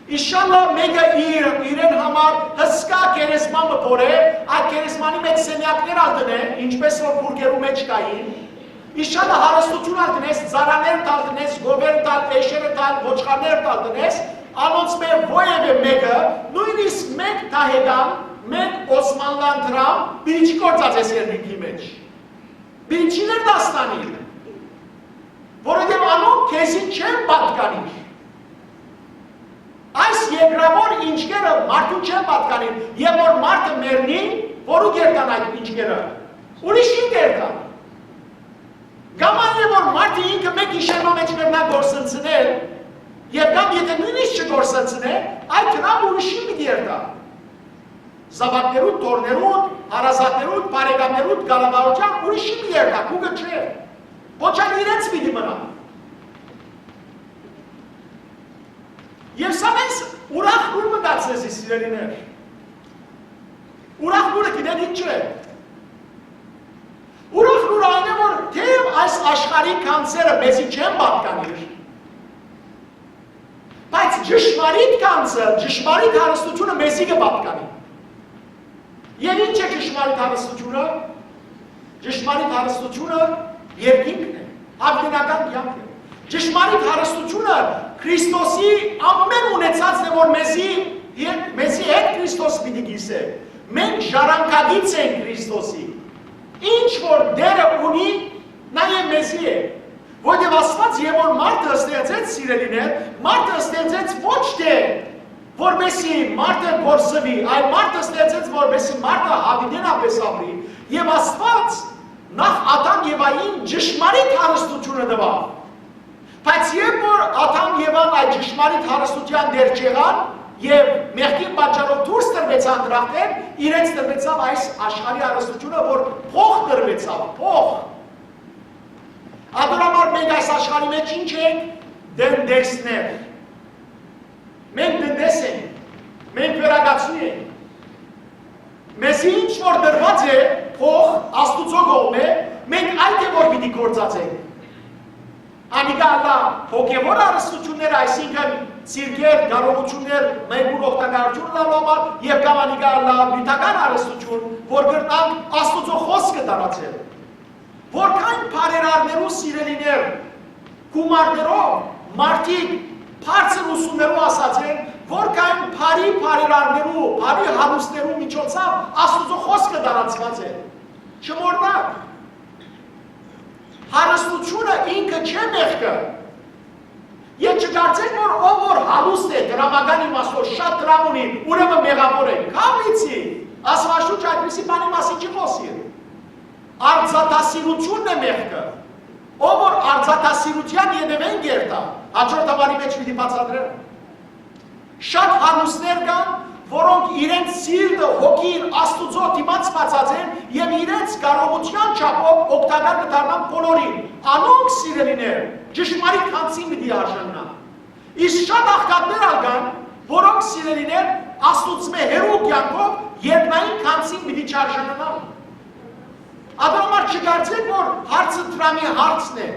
Speaker 1: Իշալլահ մեկը իրեն համար հսկա կերեսման մպոր է, այդ կերեսմանի մեջ սենյակներ ալ դնե, ինչպես որ բուրգերու մեջ կային, Իշալլահ հարստություն ալ դնես, ծարաներ տալ դնես, գովեր տալ, էշերը տալ, ոչխարներ տալ դնես, անոնց մեր ովևէ մեկը, նույնիսկ մեկ թահեգան, մեկ Օսմանլան դրամ, բիրջի կործած ես երնիքի մեջ, բիրջիներ դաստանի, որովհետև անոնք քեզին չեն պատկանիր, Այս երկրավոր ինչկերը մարդուն չեն պատկանին, և որ մարդը մերնի, որու գերտան այդ ինչկերը, ուրիշին գերտան։ Գաման է, որ մարդը ինքը մեկ իշենո մեջ կրնա գործընցնել, և կամ եթե նույնիսկ չգործընցնե, այդ հրամ ուրիշին մի գերտա։ Զավակներուտ, տորներուտ, հարազատներուտ, բարեկամներուտ, գալավարության, ուրիշին մի գերտա, կուգը չէ։ Ոչան իրենց պիտի մնա։ Եվ սա մեզ ուրախ նուր մգացես ի սիրելիներ։ Ուրախ նուրը գիտեն ինչ է։ Ուրախ նուրը այն է, որ թեև այս աշխարհի կանցերը մեզի չեն պատկանիր, բայց ճշմարիտ կանցը, ճշմարիտ հարստությունը մեզի կպատկանի։ Եվ ինչ է ճշմարիտ հարստությունը։ Ճշմարիտ հարստությունը երկինքն է, հավիտենական կյանքն է։ Ճշմարիտ հարստությունը Քրիստոսի ամեն ունեցածն է, որ մեզի հետ Քրիստոս պիտի գիսե։ Մենք ժառանգագից ենք Քրիստոսի։ Ինչ որ դերը ունի, նաև մեզի է։ Որտև Աստված եւ որ մարդը ստեղծեց սիրելիներ, մարդը ստեղծեց ոչ թե որպեսի մարդը գործվի, այլ մարդը ստեղծեց որպեսի մարդը հավիտենապես ապրի։ Եվ Աստված նախ Ադամ եւ Ավային ճշմարիտ հարստությունը տվավ։ Բայց երբ որ Ադամ եւ Ավան այդ ճշմարիտ հարստության դեր չեղան եւ մեղքի պատճառով դուրս տրվեցան դրախտեր, իրենց տրվեցավ այս աշխարհի հարստությունը, որ փող տրվեցավ, փող։ Ադորամար մենք այս աշխարհի մեջ ինչ ենք դնդեսներ։ Մենք դնդես ենք, մենք վերագացնի ենք։ Մեզի ինչ որ դրված է փող Աստուծո կողմէ, մենք այդ է որ պիտի գործածենք։ Անիկա ալա հոգևոր հարստությունները, այսինքն ցիրկեր, կարողություններ, մեկուր օգտակարություն լալու համար եւ կամ անիկա ալա նյութական հարստություն, որ գրտանք Աստուծո խոսքը տարածել։ Որքան բարերարներու սիրելիներ, գումարներով, մարդիկ բարձր ուսումներով ասած են, որքան բարի բարերարներու, բարի հարուստներու միջոցով Աստուծո խոսքը տարածված է։ Չմոռնաք։ Հարստությունը ինքը չէ մեղքը։ Եվ չկարծեք, որ ով որ հարուստ է, դրամական իմաստով շատ դրամ ունի, ուրեմն մեղավոր է։ Քավիցի, Աստվածաշունչ այդպիսի բանի մասին չի խոսի։ Արձատասիրությունն է մեղքը։ Ով որ արձատասիրության ետևեն գերտա, հաջորդ ամառի մեջ պիտի բացատրեմ։ Շատ հարուստներ կան, որոնք իրենց սիրտը, հոգին, Աստուծո դիմաց բացած են եւ իրենց կարողության չափով օգտակար կդառնան բոլորին։ Անոնք սիրելիներ, ճշմարիտ հանցին պիտի արժանանան։ Իսկ շատ աղքատներ ալ կան, որոնք սիրելիներ Աստուծմե հերու կյանքով երկնային հանցին պիտի չարժանանան։ Ադամար չկարծեք, որ հարցը դրամի հարցն է։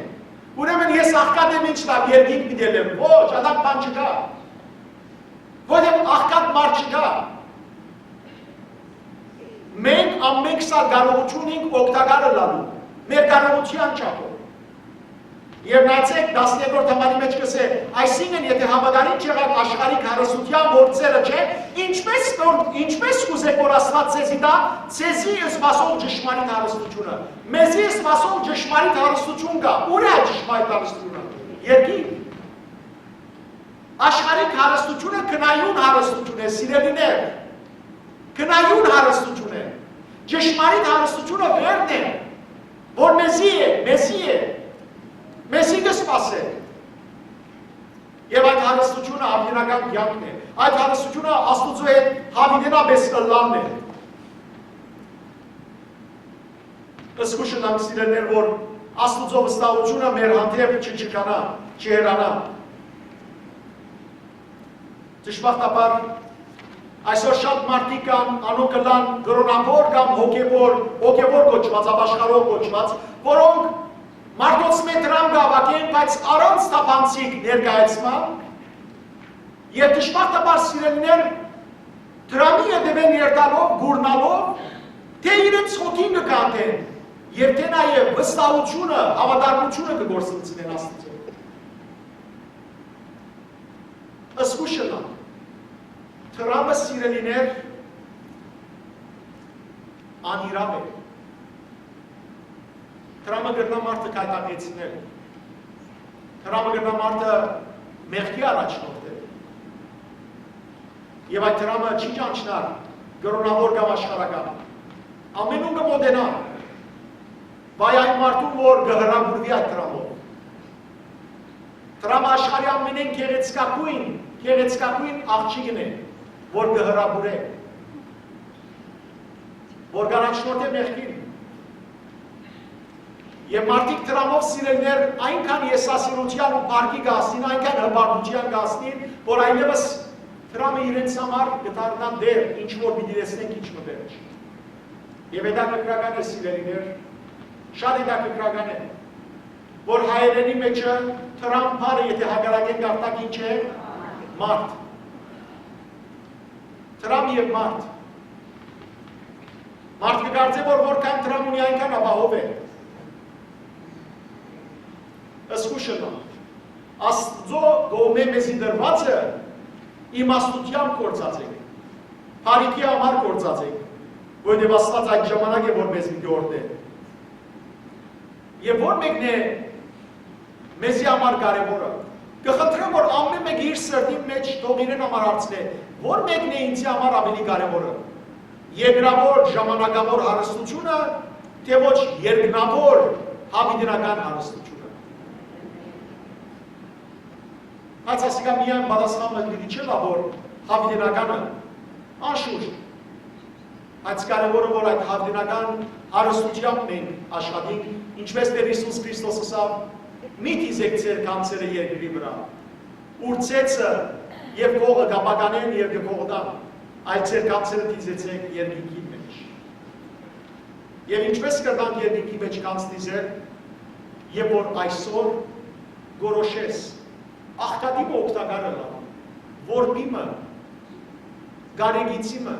Speaker 1: Ուրեմն ես աղքատ եմ ինչ տամ, երկինք պիտի եմ։ Ոչ, ադամ բան չկա։ Որտեղ աղքատ մարդ չկա։ Մենք ամեն սա կարողություն ենք օգտակարը լալու, մեր կարողության չափով։ Եվ նայեցեք 12-րդ համարի մեջ կսե, այսինքն եթե հավատարիմ չեղաք աշխարհիկ հարստության գործերը չէ, ինչպես կուզեք որ Աստված ցեզի տա, ցեզի սպասող ճշմարիտ հարստությունը։ Մեզի սպասող ճշմարիտ հարստություն կա։ Ուր է ճշմարիտ հարստությունը։ Երկինք։ Աշխարհիկ հարստությունը քնայուն հարստություն է, սիրելիներ։ Կնայուն հարստություն է։ Ճշմարիտ հարստությունը վերն է, որ մեզի է, մեզի կսպասե։ Եվ այդ հարստությունը հավիտենական կյանքն է։ Այդ հարստությունը Աստուծո հետ հավիտենապես ըլլանն է։ Ըսկուշն անք սիրելներ, որ Աստուծո վստահությունը մեր հանդեպ չչկանա, չհեռանա։ Ճշմարտաբար այսօր շատ մարդիկ կան, անոնք կլան գրոնավոր կամ հոգևոր կոչված, ապաշխարող կոչված, որոնք մարդոց մեծ դրամ գավակեն, բայց առանց թափանցիկ ներկայացման եւ ճշմարտաբար սիրելիներ դրամի հետևեն երթալով, գուրնալով, թե իրենց հոգին կկանեն եւ թե նաեւ վստահությունը, հավատարմությունը կգործընծնեն Աստծո։ Ըսկուշն Թրամը սիրելիներ անիրավ է։ Թրամը գրնա մարդը կայտակեցնել։ Թրամը գրնա մարդը մեղքի առաջնորդել։ Եվ այդ թրամը չի ճանչնար գրոնավոր կամ աշխարհական։ Ամենուն կմոտենա։ Բայ այն մարդուն, որ կհրաբուրվի այդ թրամով։ Թրամը աշխարհի ամենեն գեղեցկագույն աղջիկն է, որ կհրաբուրե, որ կառաջնորդե մեղքին։ Եվ մարդիկ թրամով սիրելներ այնքան եսասիրության ու պարկի կհասնին, այնքան հպարտության կհասնին, որ այլևս թրամը իրենց համար կդառնա դեր, ինչ որ պիտի տեսնենք ինչ մտերջ։ Եվ հետաքրքրական է սիրելիներ, շատ հետաքրքրական է, որ հայերենի մեջը թրամ բառը, եթե հակառակենք արտակ ինչ է, մարդ։ Թրամ և մարդ։ Մարդ կգարձե, որ որքան թրամ ունի այնքան ապահով է։ Ըսկուշն Աստծո կողմէ մեզի դրվածը իմաստությամբ կործած եք, փառքի համար կործած եք, որովհետև Աստված այդ ժամանակ է, որ մեզ մի գործե։ Եվ որ մեկն է մեզի համար կարևորը։ Կխնդրեմ, որ ամեն մեկ իր սրտի մեջ թող իրեն համար հարցնե, որ մեկն է ինձ համար ավելի կարևորը։ Երկրավոր ժամանակավոր հարստությունը, թե ոչ երկնավոր հավիտենական հարստությունը։ Բայց ասիկա միայն պատասխանը պիտի չէ, որ հավիտենականը անշուշտ, բայց կարևորը, որ այդ հավիտենական հարստությամբ մենք աշխատենք, ինչպես Տեր Հիսուս Քրիստոս ասավ, մի թիզեք ձեր կանցերը երկրի վրա, ուր ցեցը եւ կողը կապականեն եւ կկողդան, այլ ձեր կանցերը թիզեցեք երկինքի մեջ։ Եվ ինչպես կրտանք երկինքի մեջ կանց թիզել, եւ որ այսօր գորոշես, աղքատիմը օգտակարը լավ, որբիմը, գարեգիցիմը,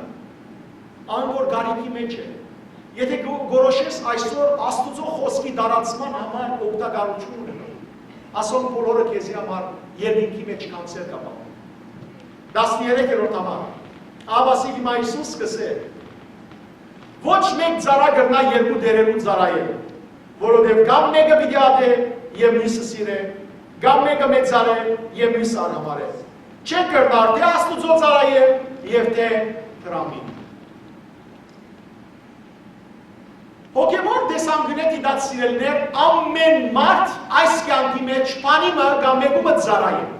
Speaker 1: անգոր գարիքի մեջ է, եթե գորոշես այսօր Աստուծո խոսքի դարացման համար օգտակարություն ունենալ, ասոն բոլորը քեզի համար երկինքի մեջ կանցեր կապա։ 13-րդ համար, Աբասի հիմա Հիսուս սկսե, ոչ մեկ ծառա գրնա երկու դերերու ծառայել, որովհետև կամ մեկը պիտի ատե եւ մյուսը սիրե, կամ մեկը մեծարե եւ մյուսը արհամարե։ Չեք կրնար թե Աստուծո ծառայել եւ թե Թրամին։ Հոգևոր տեսանկյունից դիտած սիրելիներ, ամեն մարդ այս կյանքի մեջ բանիմը կամ մեկումը ծառայել։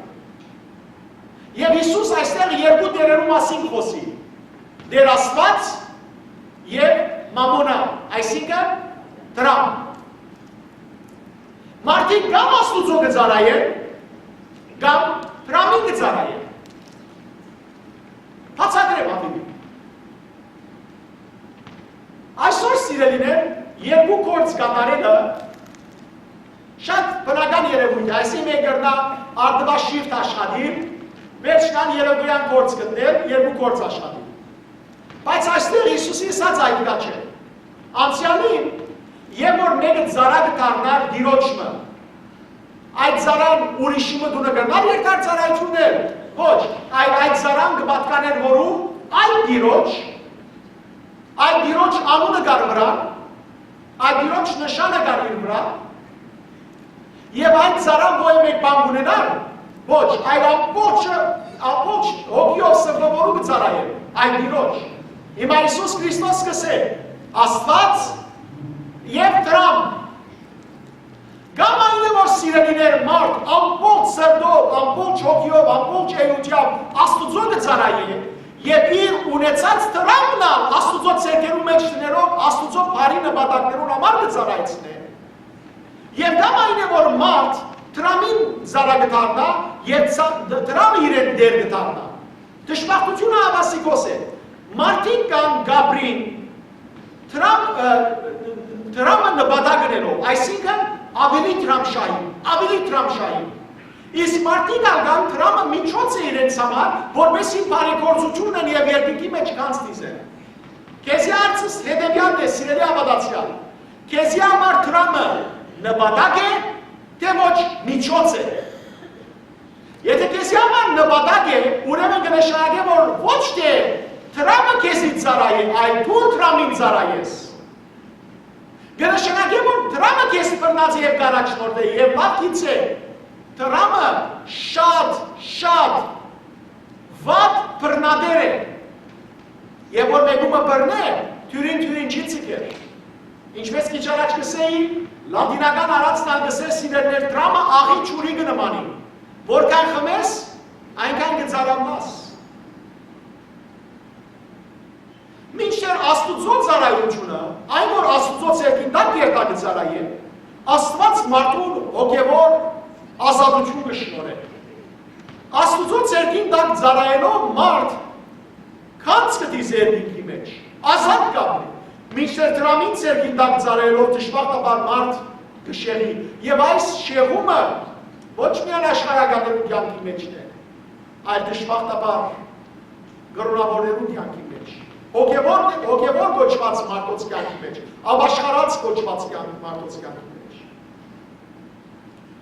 Speaker 1: Եվ Հիսուս այստեղ երկու դերերու մասին խոսի։ Դեր Աստված եւ Մամոնա, այսինքն Թրամ։ Մարդիկ կամ Աստուծո կծառայեն, կամ Թրամին կծառայեն։ Բացատրեմ ավելի։ Այսօր սիրելիներ, երկու գործ կատարելը շատ բնական երևույթ է, այսինքն մեկ կրնա արտվաշիվտ աշխատիր, վերջնան երևույթան գործ գտնել, երկու գործ աշխատիր։ Բայց այստեղ Հիսուսի ասած այդ դա չէ։ Անցյալին, եւ որ մեկը ծառա կդառնար դիրոջը, այդ ծառան ուրիշը դու նկարնար երկար ծառայություններ, ոչ, այդ ծառան կպատկաներ որու այդ դիրոջ, այդ դիրոջ անունը կար վրա, այդ դիրոջ նշանը կար իր վրա, եւ այդ ծառան ո՞յ մեկ բան ունենար, ոչ, այդ ամբողջ հոգիով սրբավորու կծառայեր, այդ դիրոջ, Հիմա Հիսուս Քրիստոս սկսե Աստված եւ Տրամ Կամ այն է, որ սիրելիներ մարդ ամբողջ սրտով, ամբողջ հոգիով, ամբողջ էությամբ Աստուծո գծարայի եւ իր ունեցած տրամն Աստուծո ցերկերու մեջ դներով Աստուծո բարի նպատակներուն համար գծարայցնե։ Եվ կամ այն է, որ մարդ տրամին զարագտարնա եւ տրամը իրեն դեր գտարնա։ Դժբախտությունը հավասիկոս է։ Մարդիկ կան Գաբրին տրամը նպատակներով, այսինքն ավելի տրամշային։ Իսկ մարդիկ ալգան տրամը միջոց է իրենց համար, որպեսի բարեգործությունն եւ երկինքի մեջ կանցնիզեն։ Քեզի արծս հետևյալն է, սիրելի ավադացյալ։ Քեզի համար տրամը նպատակ է, թե ոչ միջոց է։ Եթե քեզի համար նպատակ է, ուրեմն կնշանակե, որ ոչ թե տրամը քեզից ծառայի, այլ դու տրամին ծառայես։ Կնշանակե, որ տրամը քեզ բռնած եւ կարաչնորդ է եւ լավ գիծե տրամը շատ վատ բռնադեր է եւ որ մեկումը բռնե թյուրին չի ցիկեր ինչպես քիչ առաջ գսեի լատինական առածնալ գսեր սիրելներ տրամը աղի ճուրի կնմանի որքան խմես այնքան կծարավնաս մինչդեռ Աստուծո ծառայությունը այն որ Աստուծո ցերկին դակ երթակը ծառայե Աստված մարդուն հոգևոր ազատություն կշնորհե Աստուծո ցերկին դակ ծառայելով մարդ քանց կդի երկինքի մեջ ազատ կապի մինչդեռ տրամին ցերկին դակ ծառայելով դժբախտաբար մարդ կշեղի եւ այս շեղումը ոչ միայն աշխարհականներու կյանքի մեջն է այլ դժբախտաբար գրոնավորներու կյանքի մեջ հոգևոր կոչված մարդոց կյանքի մեջ, ապաշխարած կոչված մարդոց կյանքի մեջ։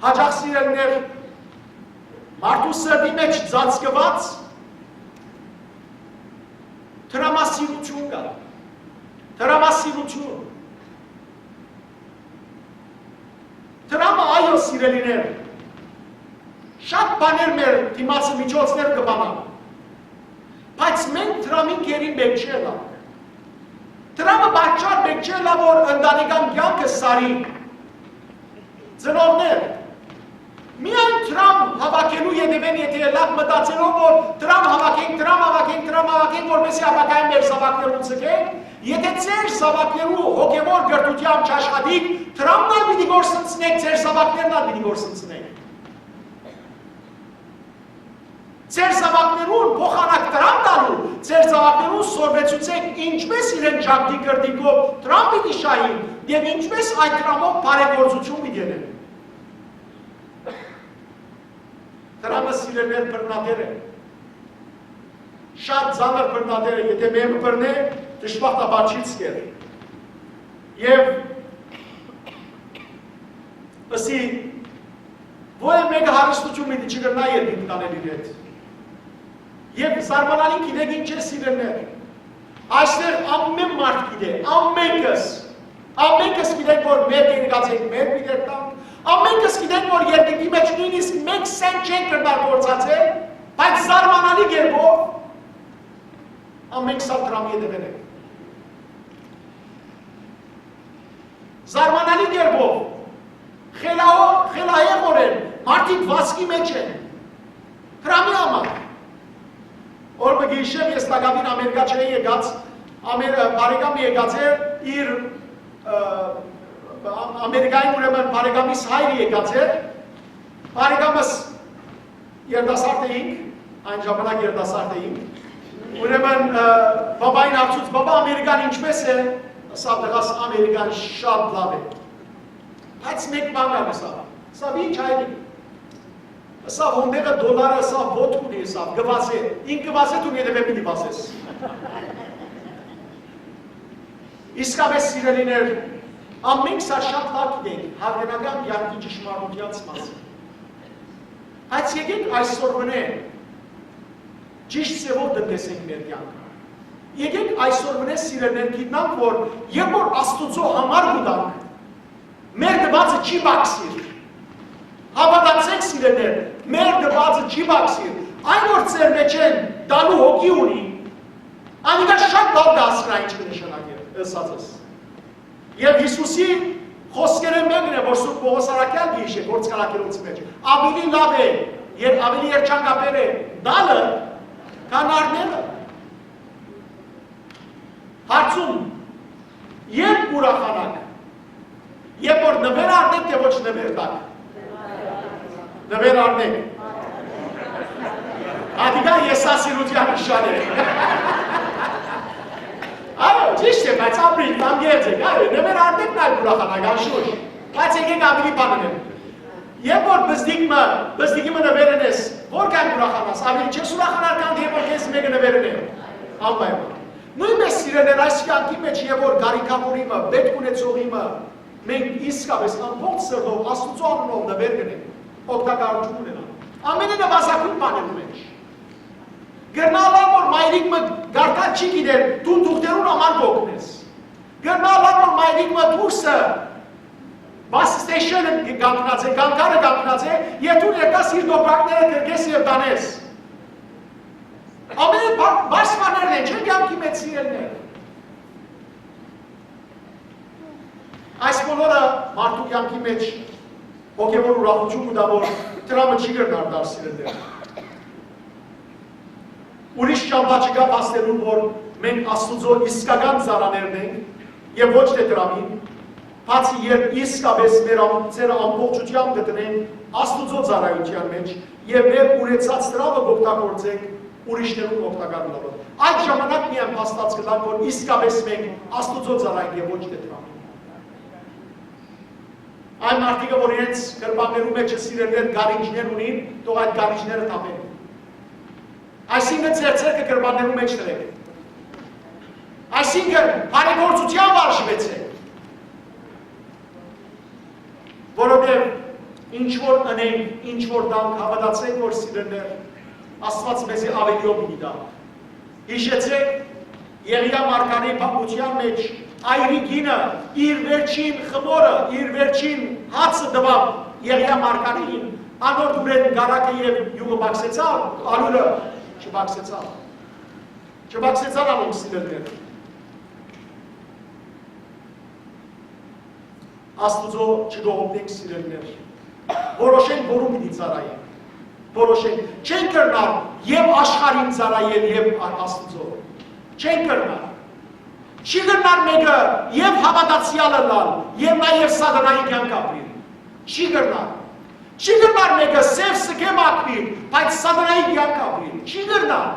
Speaker 1: Հաճախ սիրելիներ մարդու սրտի մեջ ծածկված տրամասիրություն կա։ Տրամասիրություն։ Տրամը այո սիրելիներ շատ բաներ մեր դիմացի միջոցներ կբանան։ Բայց մենք տրամին կերին բեք չէ լավ։ Տրամը բաճար բեք չէ լավ, որ ընդանեկան կյանքը սարի ծնողներ։ Միայն տրամ հավաքելու ետևեն եթե լավ մտածելով, որ տրամ հավաքենք, որպեսի ապակային մեր զավակներուն ցկենք, եթե ձեր զավակներու հոգևոր գրտությամբ չաշխատիկ, տրամն ալ պիտի գործընծնեք, ձեր զավակներն ալ պիտի գործընծնեք։ Ձեր զավակներուն փոխանակ տրամ տալու, ձեր զավակներուն սորվեցուցեք ինչպես իրեն ճակտի կրտիկով տրամ պիտի շահին և ինչպես այդ տրամով բարեգործություն պիտի դեն։ Տրամը սիրելներ բռնատեր է։ Շատ ծանր բռնատեր է, եթե մեկը բռնե, դժբախտաբար չի ցկեր։ Եվ ըսի ո՞ր մեկը հարստություն պիտի չգտնա երկինք տանել իր հետ։ Եվ զարմանալի գիտեք ինչ է սիրելներ։ Այստեղ ամեն մարդ գիտե, ամենքս գիտենք, որ մեր կենկած ենք, մեր պիտեր տանք, ամենքս գիտենք, որ երկինքի մեջ նույնիսկ մենք սեն չենք կրնար գործացել, բայց զարմանալի գերբով ամենք սա տրամի ետևեն ենք։ Զարմանալի գերբով, խելահեղորեն, մարդիկ վասկի մեջ են, տրամի համար։ Որ մգիշեմ ես տակավին ամերկա չէ եկած, բարեկամի եկած էր իր ամերկային ուրեմն բարեկամիս հայրի եկած էր, բարեկամս երդասարդ էինք, այն ժամանակ երդասարդ էինք, ուրեմն բաբային արծուց, բաբա ամերիկան ինչպես է, սա դղաս ամերիկան շատ լավ է, բայց մեկ բանգան է սա ինչ հայրի, սա հոնդեղը դոլարը, սա ոտք ունի, սա գվազ է, ինք գվազ է դու ետևե պիտի վասես։ Իսկապես սիրելիներ, ամենք սա շատ լավ գիտենք, հավենական կյանքի ճշմարտությանց մասին։ Բայց եկեք այսօր վնե, ճիշտ սևով տնտեսենք մեր կյանքը։ Եկեք այսօր վնե սիրելիներ գիտնանք, որ երբ որ Աստուծո համար գուտանք, մեր դվածը չի բաքսիր։ Հավատացեք սիրելիներ, մեր դվածը չի բաքսիր, այն որ ձեր մեջ են դալու հոգի ունի, Անիկա շատ լավ դասկրային չնշանակի ըսածս։ Եվ Հիսուսի խոսքերը մեկն է, որ Սուրբ Պողոս Արաքյալ գիշե գործկալակելուց մեջ։ Ավելի լավ է, եւ ավելի երջանկաբեր է դալը, քան առնելը։ Հարցում, երբ ուրախանաք, երբ որ նվեր առնեք, թե ոչ նվեր տակ։ Նվեր առնեք։ Ադիկա եսասիրության նշան է։ Այո, ճիշտ է, բայց ապրիլ, կամ գերձեք, այո, նվեր արդեք նայք ուրախանակ, անշուշ, բայց եկեք ավելի բանն Երբ որ բզդիկիմը նվերն ես, որքան ուրախանաս, ավելի չես ուրախանար կան, երբ որ կես մեկը նվերն է, անպայման։ Նույնպես սիրելիներ այս կյանքի մեջ, երբ որ գարիքավորիմը, պետք ունեցողիմը, մենք իսկապես ամբողջ սրտով, Աստծո անունով նվեր գնենք, օգտակարություն ունենալ։ Ամենը նվազագույն բաներում մեջ։ Գրնալա որ մայրիկը գարտա չի գիտեր, դու դուքտերուն համար գոգնես։ Գրնալա որ մայրիկը դուրսը բաս ստեյշենը գանքնած է, գանքարը գանքնած է, և դու ներկաս իր դոպրակները կրգես և դանես։ Ամենը բաս բաներն են, չեն կյանքի մեծ սիրելներ։ Այս բոլորը մարդու կյանքի մեջ հոգևոր ուրախություն ու դա որ տրամը չի գրնար դար սիրելներ։ Ուրիշ ճամբա չկա փաստելու, որ մենք Աստուծո իսկական ծառաներն ենք և ոչ թե տրամին, բացի երբ իսկապես մեր ամբողջությամբ գտնենք Աստուծո ծառայության մեջ և մեր ունեցած տրամը օգտագործենք ուրիշներուն օգտակար լավը։ Այդ ժամանակ միայն փաստած կտանք, որ իսկապես մենք Աստուծո ծառայենք և ոչ թե տրամին։ Այն մարդիկը, որ իրենց կրպաններու մեջ սիրելներ գարինջներ ունին, թող այդ գարինջները թափեն։ Այսինքն ձեր ցերկը կրպաններու մեջ տրեք։ Այսինքն բարեգործությամբ արժվեցեք։ Որովհետև ինչ որ ընենք, ինչ որ տանք, հավատացեք, որ սիրելներ, Աստված մեզի ավելիով մի դա։ Հիշեցեք, Եղիա մարգարեի պատմության մեջ այրիկինը իր վերջին խմորը, իր վերջին հացը տվավ Եղիա մարգարեին, անոր դուրեն գարակը և յուղը բաքսեցավ, անուրը չբաքսեցավ։ Չբաքսեցավ անոնք սիրելներ։ Աստուծո չգողոպնենք սիրելներ, որոշենք որում պիտի ծառայենք, որոշենք, չեն կրնար և աշխարհին ծառայել և Աստուծո, չեն կրնար, չի կրնար մեկը և հավատացյալը լալ, և նաև սատանայի կյանք ապրիլ, չի կրնար, չի կրնար մեկը սև սքեմ ապրիլ, բայց սատանայի կյանք ապրիլ, չի կրնար,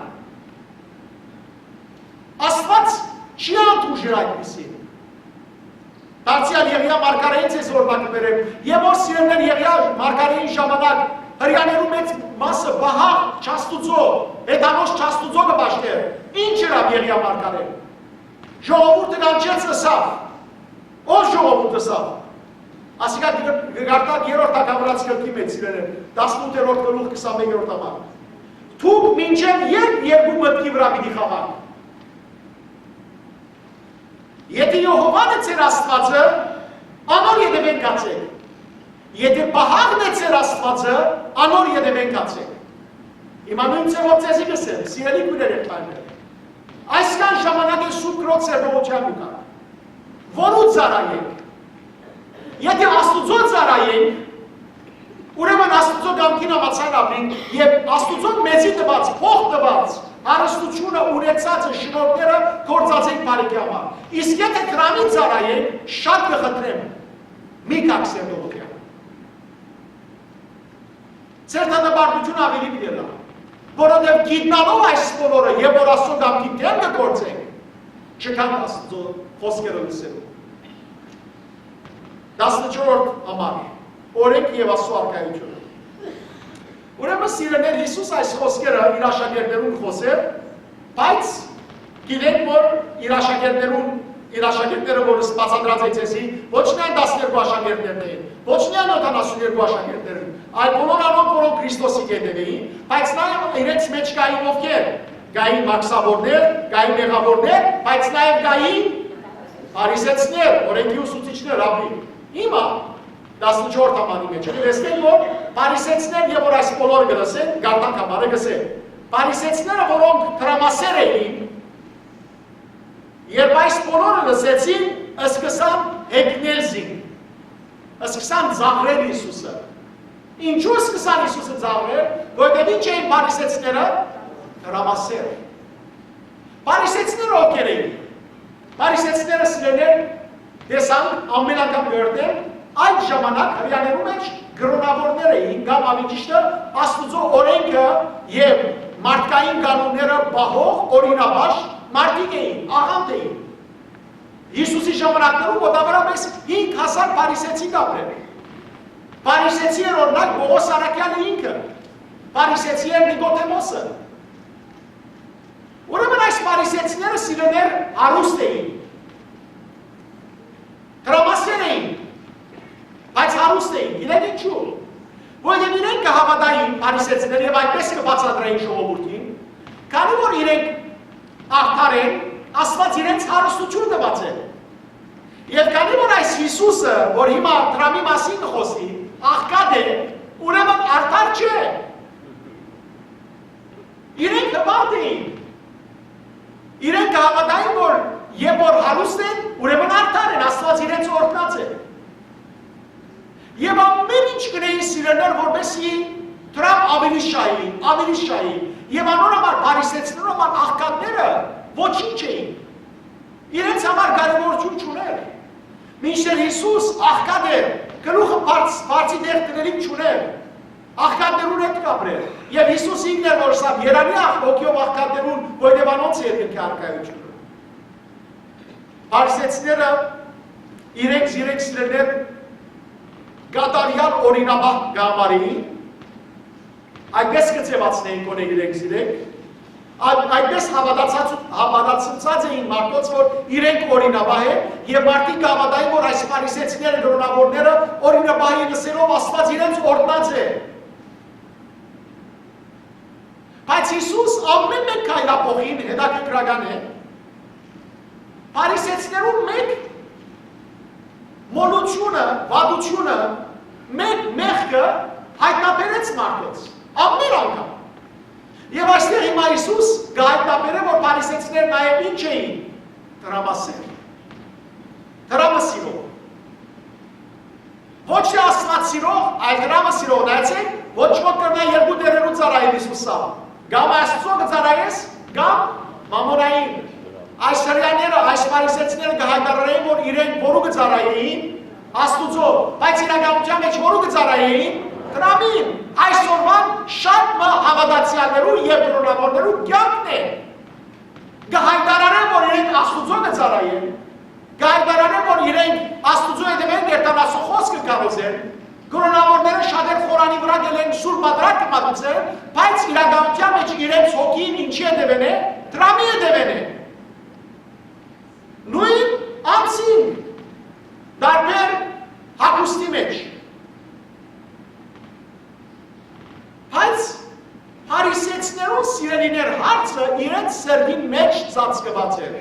Speaker 1: Աստված չի անտուժեր այդպիսին։ Դարձյալ Եղիա մարգարեից ես օրվակ բերեմ, և որ սիրելներ Եղիա մարգարեին ժամանակ հրյաներու մեծ մասը բահաղ չաստուծո, հետանոց չաստուծո կբաշտեր, ինչ երավ Եղիա մարգարեն։ Ժողովուրդը գանչեց ըսավ, ով ժողովուրդ ըսավ, ասիկա գարտակ երորդ ակամրած կրկի մեծ սիրելներ, 18-րդ գլուխ 21-րդ համար, թուք մինչև երբ երկու մտքի վրա պիտի խաղան։ Եթե Եհովան է ձեր Աստվածը, անոր ետևեն կացեք։ Եթե Բահաղն է ձեր Աստվածը, անոր ետևեն կացեք։ Հիմա նույն ձևով ձեզի գսեմ, սիրելի քույրեր եղբայրներ։ Այսքան ժամանակ է Սուրբ Քրոջ սերտողության ուկա։ Որու ծառայենք։ Եթե Աստուծո ծառայենք, ուրեմն Աստուծո կամքին համաձայն ապրենք և Աստուծո մեծի տված, փող տված, հարստությունը ունեցածը շնորհները գործածենք բարիքի համար։ Իսկ եթե տրամի ծառայենք, շատ կխնդրեմ, մի կաք սերտողության։ Սերտադաբարդություն ավելի պիտի լա, որովհետև գիտնալով այս բոլորը և որ Աստծո կամքին դեմ կգործենք, չքանք Աստծո խոսքերը լսելու։ 14-րդ համար, օրենք և Աստծո առկայությունը։ Ուրեմն սիրելիներ Հիսուս այս խոսքերը իր աշակերտներուն խոսեր, բայց գիտենք, որ իր աշակերտները, որը բացատրած է ցեսի, ոչ միայն 12 աշակերտներն էին, ոչ միայն 72 աշակերտներն, այլ բոլոր անոնք, որոնք Քրիստոսի կետևեին, բայց նաև իրենց մեջ կային ովքեր, կային մաքսավորներ, կային մեղավորներ, բայց նաև կային փարիսեցիներ, օրենքի ուսուցիչներ, ռաբբի։ Հիմա 14 համանի մեջ լսենք, որ փարիսեցիներ և որ այս բոլորը գլսեն, գարտանք համարը գսեն։ Փարիսեցիները, որոնք տրամասեր էին, Երբ այս բոլորը լսեցին, սկսան հեգնել զին, սկսան ձաղրել Հիսուսը։ Ինչու սկսան Հիսուսը ձաղրել, որտեղ ինչ էին փարիսեցիները, հրամասեր։ Փարիսեցիները ովքեր էին։ Փարիսեցիները սիրելիներ տեսան ամեն անգամ վերդել, այդ ժամանակ հրյաներու մեջ գրոնավորներ էին, կամ ավելի ճիշտը Աստուծո օրենքը եւ մարդկային կանոնները պահող օրինաբաշ մարդիկ էին, աղանդ էին։ Հիսուսի ժամանակներում մոտավորապես 5000 փարիսեցի կապրել։ Փարիսեցի էր օրինակ Պողոս Արաքյալը ինքը, փարիսեցի էր Նիկոդեմոսը։ Ուրեմն այս փարիսեցիները սիրելիներ հարուստ էին, հրամասեր էին, բայց հարուստ էին, իրեն ինչու։ Որովհետև իրենք կհավատային փարիսեցիները եւ այդպես կբացատրեին ժողովրդին, քանի որ իրենք աղթար են, Աստված իրենց հարստություն տված է։ Եվ քանի որ այս Հիսուսը, որ հիմա դրամի մասին կխոսի, աղքատ է, ուրեմն արդար չէ։ Իրենք հպարտ էին։ Իրենք կհավատային, որ երբ որ հարուստ են, ուրեմն արդար են, Աստված իրենց օրհնած է։ Եվ ամեն ինչ կնեին սիրելիներ, որպեսզի դրամ ավելի շահի, եւ անորոշ փարիսեցիներով համար աղքատները ոչինչ էին։ Իրենց համար կարևորություն չուներ։ Մինչդեռ Հիսուս աղքատ էր, գլուխը բարձի դեր դներին չուներ։ Աղքատներուն հետ կապրել։ Եվ Հիսուս ինքն էր որ սա երանի աղքոքյով աղքատներուն ոյդեվանոնց է երկի արկայությունը։ Փարիսեցիները իրենք սիրելիներ կատարյալ օրինաբար գամարին, այդպես կծևացնեին կոնե իրենք սիրեք, այդպես հավատացած էին մարդոց, որ իրենք օրինաբահ է, և մարդիկ հավատային, որ այս փարիսեցիները գրոնավորները օրինաբահի լսելով Աստված իրենց օրհնած է։ Բայց Հիսուս ամեն մեկ քայլափոխին հետաքրքրական է, փարիսեցիներում մեկ մոլությունը, վատությունը, մեկ մեղքը հայտնաբերեց մարդոց, ամեն անգամ։ Եվ այստեղ հիմա Հիսուս գայտնաբեր է, որ փարիսեցիները նաև ինչ էին, տրամասեր, տրամասիրող։ Ոչ թե Աստված սիրող, այլ տրամը սիրող, նայեցեք, ոչ ոք կրնա երկու դերերու ծառայել Հիսուսա, կամ Աստծո կծառայես, կամ մամոնային։ Այս հրյաները, այս փարիսեցիները կհայտարարեին, որ իրենք որու կծառայեին, Աստուծո, բայց իրականության մեջ որու կծառայեին, տրամին, այսօրվան շատ հավատացյալներու և գրոնավորներու կյանքն է։ Կհայտարարեն, որ իրենք Աստուծո կծառայեն, կհայտարարեն, որ իրենք Աստուծո հետևեն կերտանասու խոսքը կառուցեն, գրոնավորները շատեր խորանի վրա գելեն սուր պատրակ կմատուցեն, բայց իրականության մեջ իրենց հոգին ինչի հետևեն է, տրամի հետևեն է։ Նույն ամսին, դարբեր հագուստի մեջ։ Բայց փարիսեցիներուն սիրելիներ հարցը իրենց սրտին մեջ ծածկված էր։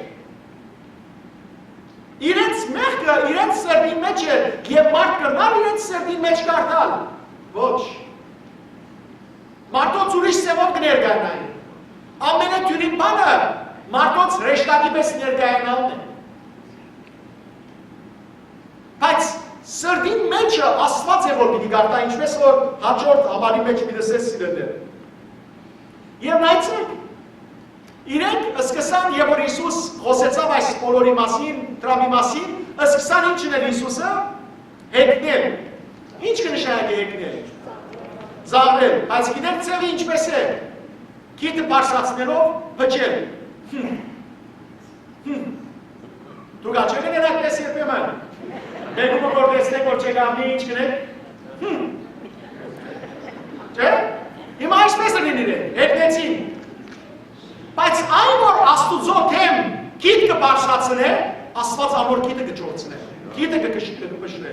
Speaker 1: Իրենց մեղքը իրենց սրտին մեջ էր եւ մարդ կրնալ իրենց սրտին մեջ կարդալ։ Ոչ։ Մարդոց ուրիշ սևով կներկայանային։ Ամենաթյուրին բանը մարդոց հրեշտակի պես ներկայանալն է։ Բայց սրտին մեջը Աստված է որ պիտի կարդա, ինչպես որ հաջորդ համարի մեջ մի լսես սիրելիներ։ Եվ նայեցեք, իրենք սկսան, եւ որ Հիսուս խոսեցավ այս բոլորի մասին, տրամի մասին, սկսան ինչ ունել Հիսուսը, հեգնել։ Ինչ կնշանակի հեգնել։ Զարնել, բայց գիտեք ծևի ինչպես է, քիթը բարձրացնելով փչել։ Դուք աչեք են այդպես երբեմն։ Մեկումը որ տեսնեք, որ չեք ամնի ինչ կնեք։ Չէ՞։ Հիմա այսպես է լինիր է, հետնեցին։ Բայց այն, որ Աստուծո թեմ քիթ կբարձրացնե, Աստված ամոր քիթը կջորցնե, քիթը կպշրե։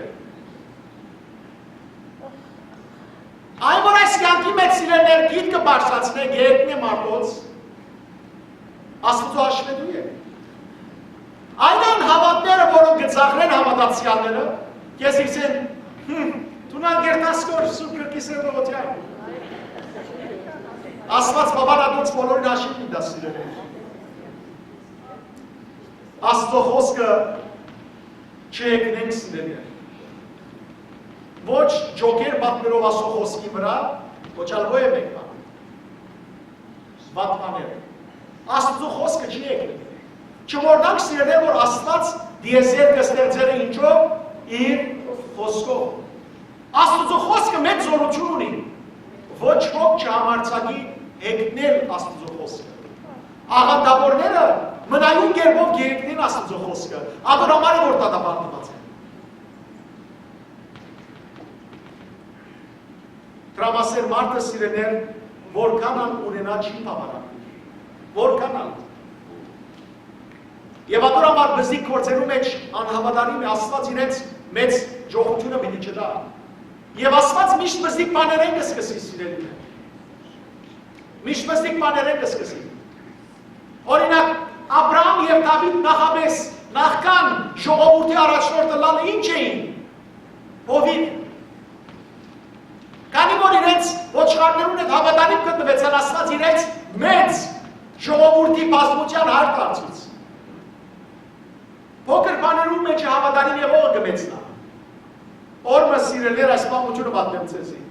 Speaker 1: Այն, որ այս կյանքի մեջ սիրելներ քիթ կբարձրացնե, գետնե մարդոց, Աստուծո հաշվետու է։ Այն անհավատները, որոնք գծաղրեն հավատացյալները, կես իքսեն, թունան գերտասկոր սուր կրկիսեր ողոտյան։ Աստված բաբան ատոց բոլորին աշիպ մի դա սիրել է։ Աստծո խոսքը չեկնենք սիրելիներ։ Ոչ ջոկեր պատմելով Աստծո խոսքի վրա, ոչ ալ ո՞ե մենք պատմաներ։ Աստծո խոսքը չի եկնել։ Չմոռանանք սիրելիներ, որ Աստված դիեզերքը ստեղծել է ինչով իր խոսքով։ Աստծո խոսքը մեծ զորություն ունի։ Ոչ ոք չհամարձակի եկնել Աստծո խոսքը։ Աղանդավորները մնայուն կերպով գերեկնեն Աստծո խոսքը, ադոր համար է որ դատապարտված են։ Տրամասեր մարդը սիրելիներ, որքան ունենա չի բավարարում, որքան Եվ ադոր համար բզիկ գործերու մեջ անհավատարիմ է Աստված իրենց մեծ ջողությունը պիտի չտա։ Եվ Աստված միշտ բզիկ բաներ են կսկսի սիրելիներ։ Միշտ բզիկ բաներ են կսկսի։ Օրինակ, Աբրահամ և Դավիթ նախապես նախքան ժողովուրդի առաջնորդը լալը ինչ էին։ Հովիվ։ Քանի որ իրենց ոչխարներուն հետ հավատարիմ գտնվեցան, Աստված իրենց մեծ ժողովուրդի բազմության հարկ դարձուց։ Փոքր բաներում մեջ հավատարիմ եղողը կմեծնա։ Օրմը սիրելիներ այս պատմությունը պատմեմ ձեզի։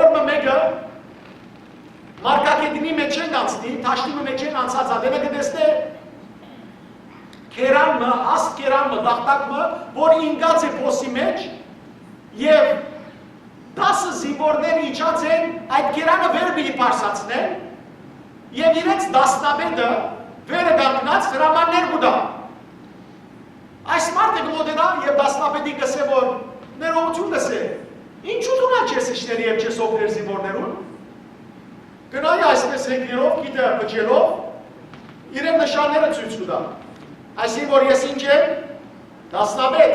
Speaker 1: Օրմը մեկը մարգագետնի մեջ չեն անցնի, թաշտիմը մեջ չեն անցած ադենը կտեսնե կերամը, հաստ կերամը, դաղտակմը, որ ինգած է փոսի մեջ և 10 զինվորներ իջած են այդ կերանը վերը պիտի պարսացնեն և իրենց դասնաբեդը վերը կանգնած հրամաններ կուտա։ Այս մարդը կմոտենա և դասնաբեդի կսե, որ ներողություն կսե, ինչու դունա չես իջների և չես օգներ զինվորներուն։ Գնայի այսպես հեքներով, գիտը պջելով, իրեն նշանները ցույց կտա։ Այսին, որ ես ինչ եմ, դասնաբեդ։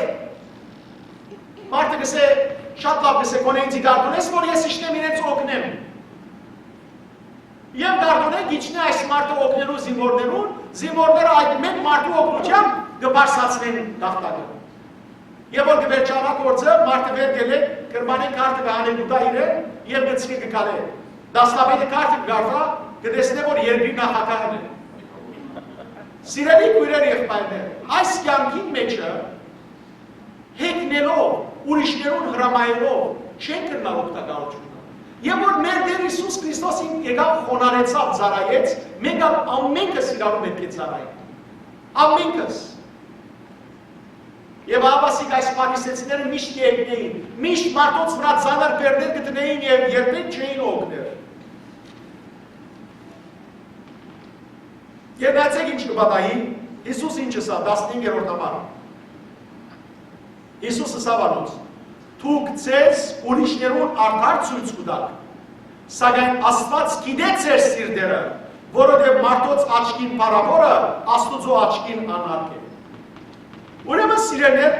Speaker 1: Մարդը կսե, շատ լավ կսե, կոնե ինձի գարդունես, որ ես իջնեմ իրենց օգնեմ։ Եվ գարդունեք իջնե այս մարդը օգնելու զինվորներուն, զինվորները այդ մեկ մարդու օգնությամբ կբարսացնեն դաղտակը։ Եվ որ կվերջանա գործը, մարդը վեր գել է, կրմանեն քարտը կհանեն կուտա իրեն և գծկի կկալե։ Դասնաբեդը քարտը կգարվա, կտեսնե, որ երկրի նախագահն է։ Սիրելի քույրեր եղբայրներ, այս կյանքին մեջը հեքնելով, ուրիշներուն հրամայելով չեն կրնալ օգտակարությունը։ Եվ որ մեր Տեր Հիսուս Քրիստոսին եկավ խոնարհեցավ, ծառայեց, մենք ամենքս իրարու պետք է ծառայենք։ Ամենքս։ Եվ աբասիկ այս փարիսեցիները միշտ կեկնեին, միշտ մարդոց վրա ծանր բերներ գտնեին և երբեք չէին օգներ։ Եվ նայեցեք ինչ կպատահի, Հիսուս ինչ ասա, 15-րդ համար։ Հիսուս ասավ անոնց. «Դուք ձեզ ուրիշներուն արդար ցույց կտաք, սակայն Աստված գիտե ձեր սիրտերը, որովհետև մարդոց աչքին փառավորը Աստուծո աչքին անհարկ է»։ Ուրեմն սիրելիներ,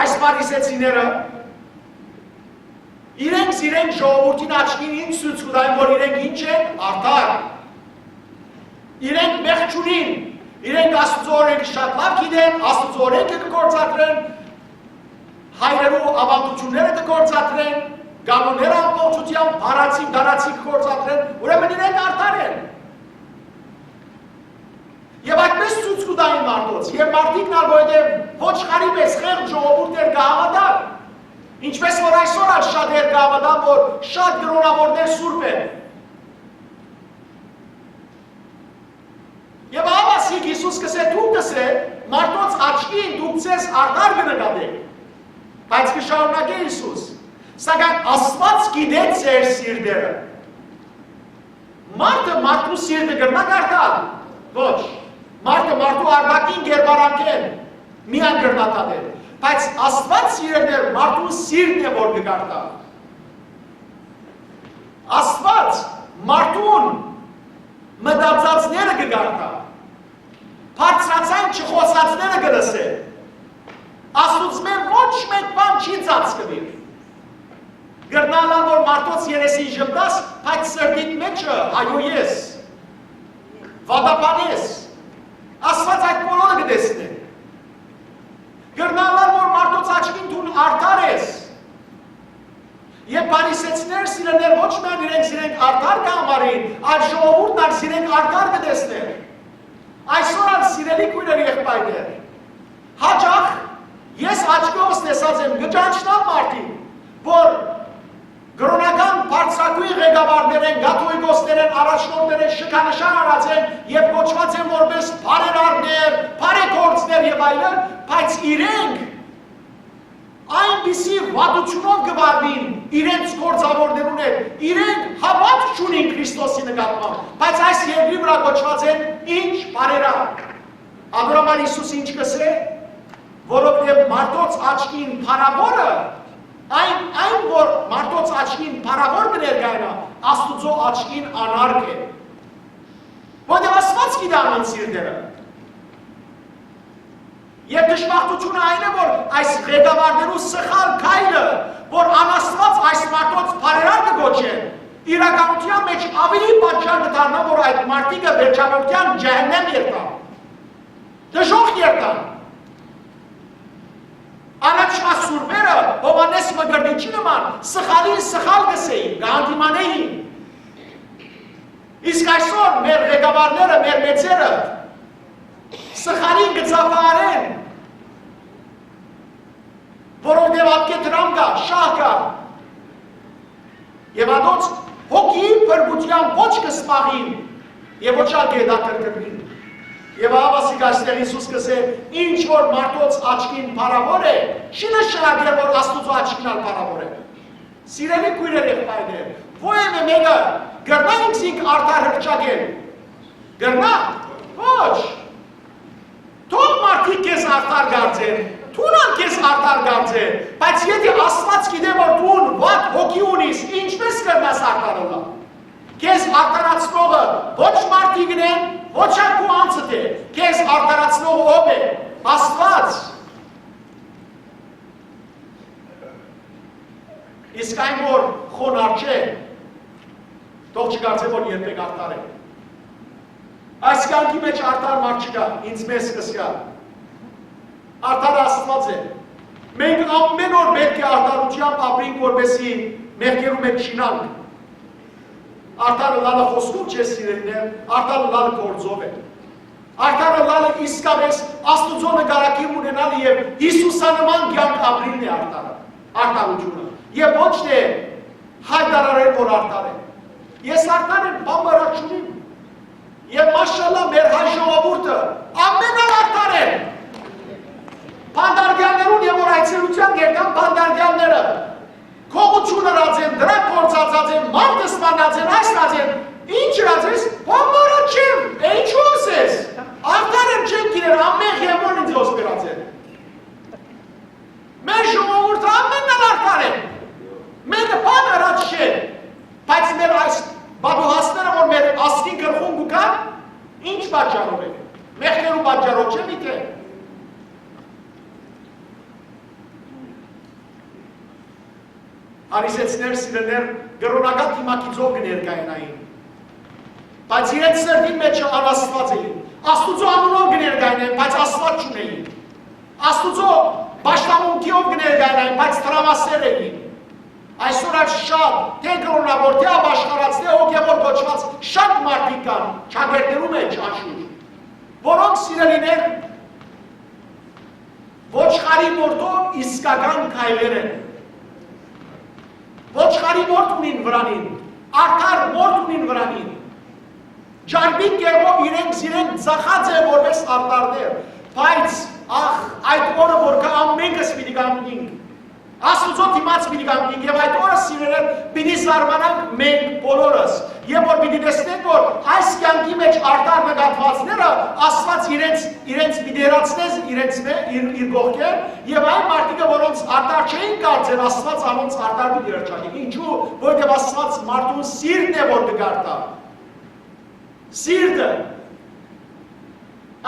Speaker 1: այս փարիսեցիները իրենք ժողովրդին աչքին ինչ ցույց կտային, որ իրենք ինչ են արդար։ Իրենք մեղք չունին, իրենք Աստծո օրենքը շատ լավ գիտեն, Աստծո օրենքը կգործադրեն, հայրերու ավանդությունները կգործադրեն, կանոնները ամբողջությամբ հարացիկ, դարացիկ կգործադրեն, ուրեմն իրենք արդար են։ Եվ այդպես ցույց կտային մարդոց, և մարդիկն որովհետև ոչխարի պես խեղճ ժողովուրդներ կհավատան, ինչպես որ այսօր ալ շատեր կհավատան, որ շատ կրոնավորներ սուրբ են։ Եվ աբասիկ Հիսուս կսե, դուք կսե, մարդոց աչքին դուք ձեզ արդար կնկատեք, բայց կշարունակե Հիսուս, սակայն Աստված գիտե ձեր սիրտերը։ Մարդը մարդու սիրտը կրնա կարդալ, ոչ, մարդը մարդու արտաքին գերբարանքեն, միան կրնատատել, բայց Աստված սիրտեր մարդու սիրտն է, որ կկարդալ։ Աստված մարդուն մտածածները կկարդա, բարձրացան չխոսածները կլսե, Աստուծմեն ոչ մեկ բան չի ծածկվիր։ Գրնալան, որ մարդոց երեսին ժպտաս, բայց սրտիտ մեջը հայոյես, վադապանես, Աստված այդ բոլորը կտեսնե։ Գրնալան, որ մարդոց աչքին դուն արդար ես, և փարիսեցիներ սիրելիներ ոչ միայն իրենք արդար կհամարեին, այլ ժողովուրդն իրենք արդար կտեսներ։ Այսօր ալ սիրելի քույրեր եղբայրներ, հաճախ ես աչքովս տեսած եմ գճանչնալ մարդին, որ գրոնական բարձրագույն ղեկավարներ են, կաթողիկոսներ են, առաջնորդներ են, շքանշան արած են եւ կոչված են որպես բարերարներ, բարեգործներ եւ այլն, բայց իրենք այնպիսի վատությունով գվարվին իրենց գործավորներուն հետ, իրենք հավատ չունին Քրիստոսի նկատմամբ, բայց այս երկրի վրա կոչված են ինչ բարերար։ Աբրահամ Հիսուս ինչ կսե, որովհետև մարդոց աչքին փառավորը, այն որ մարդոց աչքին փառավոր կներկայանա, Աստուծո աչքին անարգ է։ Որտեղ Աստված գիտի անան սիրտերը։ Եվ դժբախտությունը այն է, որ այս ղեկավարներու սխալ քայլը, որ անաստված այս մարդոց բարերար կգոչեն, իրականության մեջ ավելի պատճառ կդառնա, որ այդ մարդիկը վերջավորության ջահեննեմ երթան, դժոխք երթան։ Առաջվա սուրբերը Հովհաննես Մկրտիչի նման սխալին սխալ կսեին, կհանդիմանեին։ Իսկ այսօր մեր ղեկավարները, մեր մեծերը սխալին կծափարեն, որովհետև ատկե դրամ կա, շահ կա, և ադոց հոգի փրկության ոչ կսպաղին և ոչ ալ կհետաքրքրվին։ Եվ ահավասիկ այստեղ Հիսուս կսե, ինչ որ մարդոց աչքին փառավոր է, չի նշանակել, որ Աստուծո աչքին ալ փառավոր է։ Սիրելի քույրեր եղբայրներ, ովևէ մեկը գրնա ինքսինք արդար հրճակել։ Գրնա։ Ոչ։ Թող մարդիկ քեզ արդար գարձեն, թունան քեզ արդար գարձեն, բայց եթե Աստված գիտե, որ դու վատ հոգի ունիս, ինչպես կրնաս արդարolla։ Քեզ արդարացնողը ոչ մարդիկն են, ոչ ակու անցդ է, քեզ արդարացնողը ով է, Աստված։ Իսկ այն որ խոնար չէ, թող չկարծե, որ երբեք արդար է։ Այս կյանքի մեջ արդար մարդ չկա, ինձ մեզ կսկա։ Արդարը Աստված է։ Մենք ամեն օր պետք է արդարությամբ ապրենք, որպեսզի մեղքերու մեջ չինանք։ Արդարը լալը խոսքով չէ սիրելիներ, արդարը լալը գործով է։ Արդարը լալը իսկապես Աստուծո նկարագիր ունենալը եւ Հիսուսանման կյանք ապրելն է արդարը, արդարությունը։ Եվ ոչ թե հայտարարել, որ արդար է։ Ես արդար եմ, բամբարակ չունիմ։ Եվ մաշալլա մեր հայ ժողովուրդը ամենալ արդար է։ Բանդարգյաններուն եւ որ այցելության գերկան բանդարգյանները քողություն հրած են, դրա գործածած են, մարդ սպանած են, այս հրած են, ինչ հրած ես, բամբարակ չեմ, ինչու ասես, արդար եմ չեմ կիրեր, ամեղ եվոն ինձ ոսպերած են։ Մեր ժողովուրդը ամենալ արդար է, մեկը բան հրած չէ, բայց մեր այս բադուհասները, որ մեր ասկին գրխուն կուկան, ինչ պատճառով է, մեղքերու պատճառով չէ միթե։ Հարիսեցներ, սիրելներ, գրոնական թիմակիցով կներկայանային, բայց իրենց սրտին մեջը անաստված էին, Աստուծո անունով կներկայանային, բայց Աստված չունեին, Աստուծո պաշտամունքիով կներկայանային, բայց տրամասեր էին։ Այսօր այդ շատ, թե գրոնավոր, թե ապաշխարած, թե հոգևոր կոչված շատ մարդիկ կան, ճակերտներու մեջ անշուշտ, որոնք սիրելիներ ոչխարի մորթով իսկական քայլեր են։ Ոչխարի մորթ ունին վրանին, արդար մորթ ունին վրանին։ Ջարմիկ կերպով իրենք ծախած է որպես արդարներ, բայց այդ օրը որ կա ամենքս պիտի գաննինք, Աստուծո դիմաց պիտի գաննինք եւ այդ օրը սիրելիներ պիտի զարմանանք մենք բոլորս եւ որ պիտի տեսնենք որ այս կյանքի մեջ արդար նկատվածները Աստված իրենց պիտի հեռացնես իր կողքեր եւ այն մարդիկը որոնց արդար չէին կարծել Աստված անոնց արդար պիտի հրճակի ինչու որովհետեւ Աստված մարդուն սիրտն է որ կգարտա սիրտը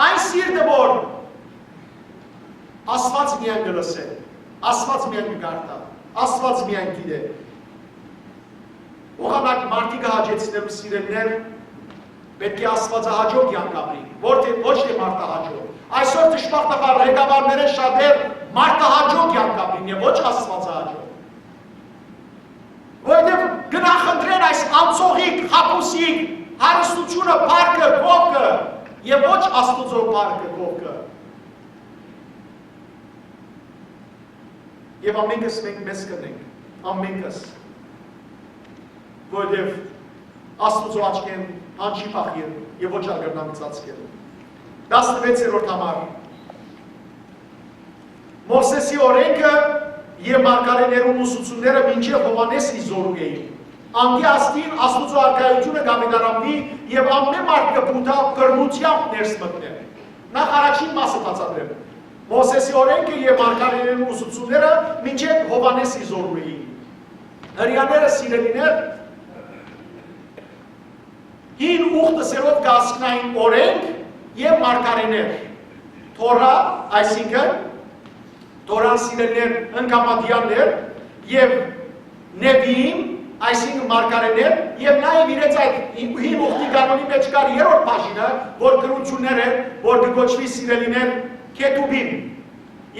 Speaker 1: այն սիրտը որ Աստված միայն կլսե Աստված միայն կգարտա, Աստված միայն գիտե։ Ուղղանակ մարդիկը հաճեցնելու սիրելիներ պետք է Աստվածահաճո կյանք ապրի, ոչ թե մարդահաճո։ Այսօր դժբախտաբար ղեկավարները շատեր մարդահաճո կյանք ապրին եւ ոչ Աստվածահաճո։ Որովհետեւ գնախնդրեն այս անցողիկ, խապուսիկ, հարստությունը, փառքը, կողքը, Եվ ոչ Աստուծո բարգը կողքը։ Եվ ամենքս մենք մեզ կնենք, ամենքս, որովհետև Աստուծո աչքեն անչի փախիր եւ ոչ ագրնանք ծածկել։ 16-րդ համար Մովսեսի օրենքը եւ մարգարեներու ուսուցումները մինչեւ Հովհաննեսի զորու էին։ Անգի աստին Աստուծո արքայությունը գավիդարանվի եւ ամեն մարդ կփութա կրմությամբ ներս մտնել։ Նախ առաջին մասը բացատրեմ։ Մովսեսի օրենքը եւ մարգարեներու ուսուցումները մինչեւ Հովհաննեսի զորու էին։ Հрьяաները սիրելիներ հին ուխտսերով կասկնային օրենք եւ մարգարեներ։ Թորա, այսինքն Թորան սիրելիներ ընկամատյաններ եւ Նեվիին, այսինքն մարգարեներ եւ նաեւ իրենց այդ հին ուխտի կանոնի մեջ կար երրորդ բաժինը, որ գրություններ են, որ կոչվի սիրելիներ Քետուբին։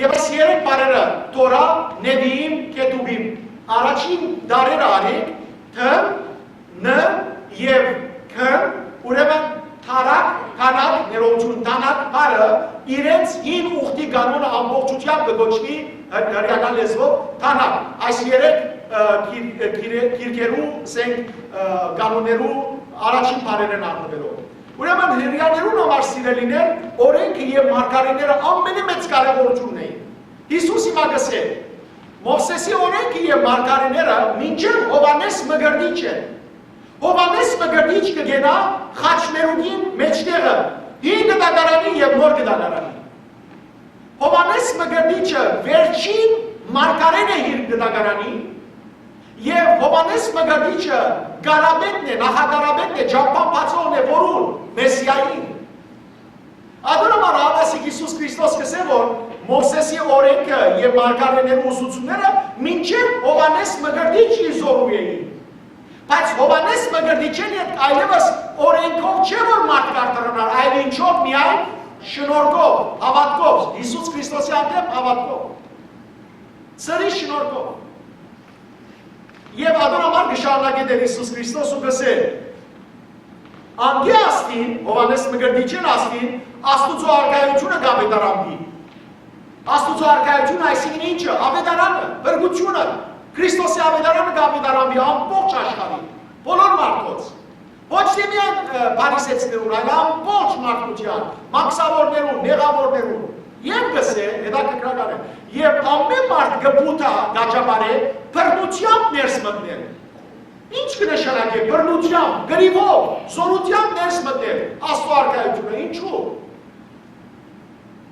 Speaker 1: Եվ այս երեք բառերը Թորա, Նեվիին, Քետուբին առաջին դարերը արեք Თ, Ն եւ Ք, ուրեմն Թարակ, կանակ, ներողություն, տանակ բառը իրենց հին ուխտի կանոնը ամբողջությամբ կգոչվի հրեական լեզվով տանակ։ Այս երեք քիրքերու, ասենք, կանոններու առաջին բառերն են առնվելով։ Ուրեմն հրեաներուն համար սիրելիներ, օրենքը եւ մարգարեները ամենամեծ կարեւորությունն էին։ Հիսուս հիմա գսել, Մովսեսի օրենքը եւ մարգարեները մինչեւ Հովհաննես մգրտիչ են։ Հովհաննես մգրտիչ կգենա խաչմերուկին մեջտեղը, հին գդագարանի եւ նոր գդագարանի։ Հովհաննես մգրտիչը վերջին մարգարեն է իր գդագարանի եւ Հովհաննես մգրտիչը գարաբետն է, նախագարաբետն է, ջամփամփացողն է, որուն Մեսիային։ Ադորոմար Աբասի Հիսուս Քրիստոս կսե որ Մովսեսի օրենքը եւ մարգարեներու ուսուցումները մինչեւ Հովհաննես մգրտիչի զորու էին։ Բայց Հովհաննես մգրտիչեն հետ այլևս օրենքով չէ որ մարդ կարտրանար, այլ ինչով միայն շնորհքով, հավատքով, Հիսուս Քրիստոսի հանդեպ հավատքով։ Սրի շնորհքով։ Եվ ադորոմար կշարունակե դեր Հիսուս Քրիստոս ու գսե անգի աստին, Հովհաննես մգրտիչեն աստին, Աստուծո արքայությունը գավետարանվի։ Աստուծո արքայությունը այսինքն ինչը, ավետարանը, բրգությունը, Քրիստոսի ավետարանը գավետարանվի ամբողջ աշխարհին, բոլոր մարդոց։ Ոչ թե միայն փարիսեցիներուն, այլ ամբողջ մարդկության, մաքսավորներուն, նեղավորներուն։ Եվ գսե, հետաքրքրական է, եւ ամեն մարդ կփութա գաճապարե բռնությամբ ներս մտնել։ Ինչ կնշանակի բռնությամբ, գրիվով, զորությամբ ներս մտնել Աստծո արքայությունը, ինչու։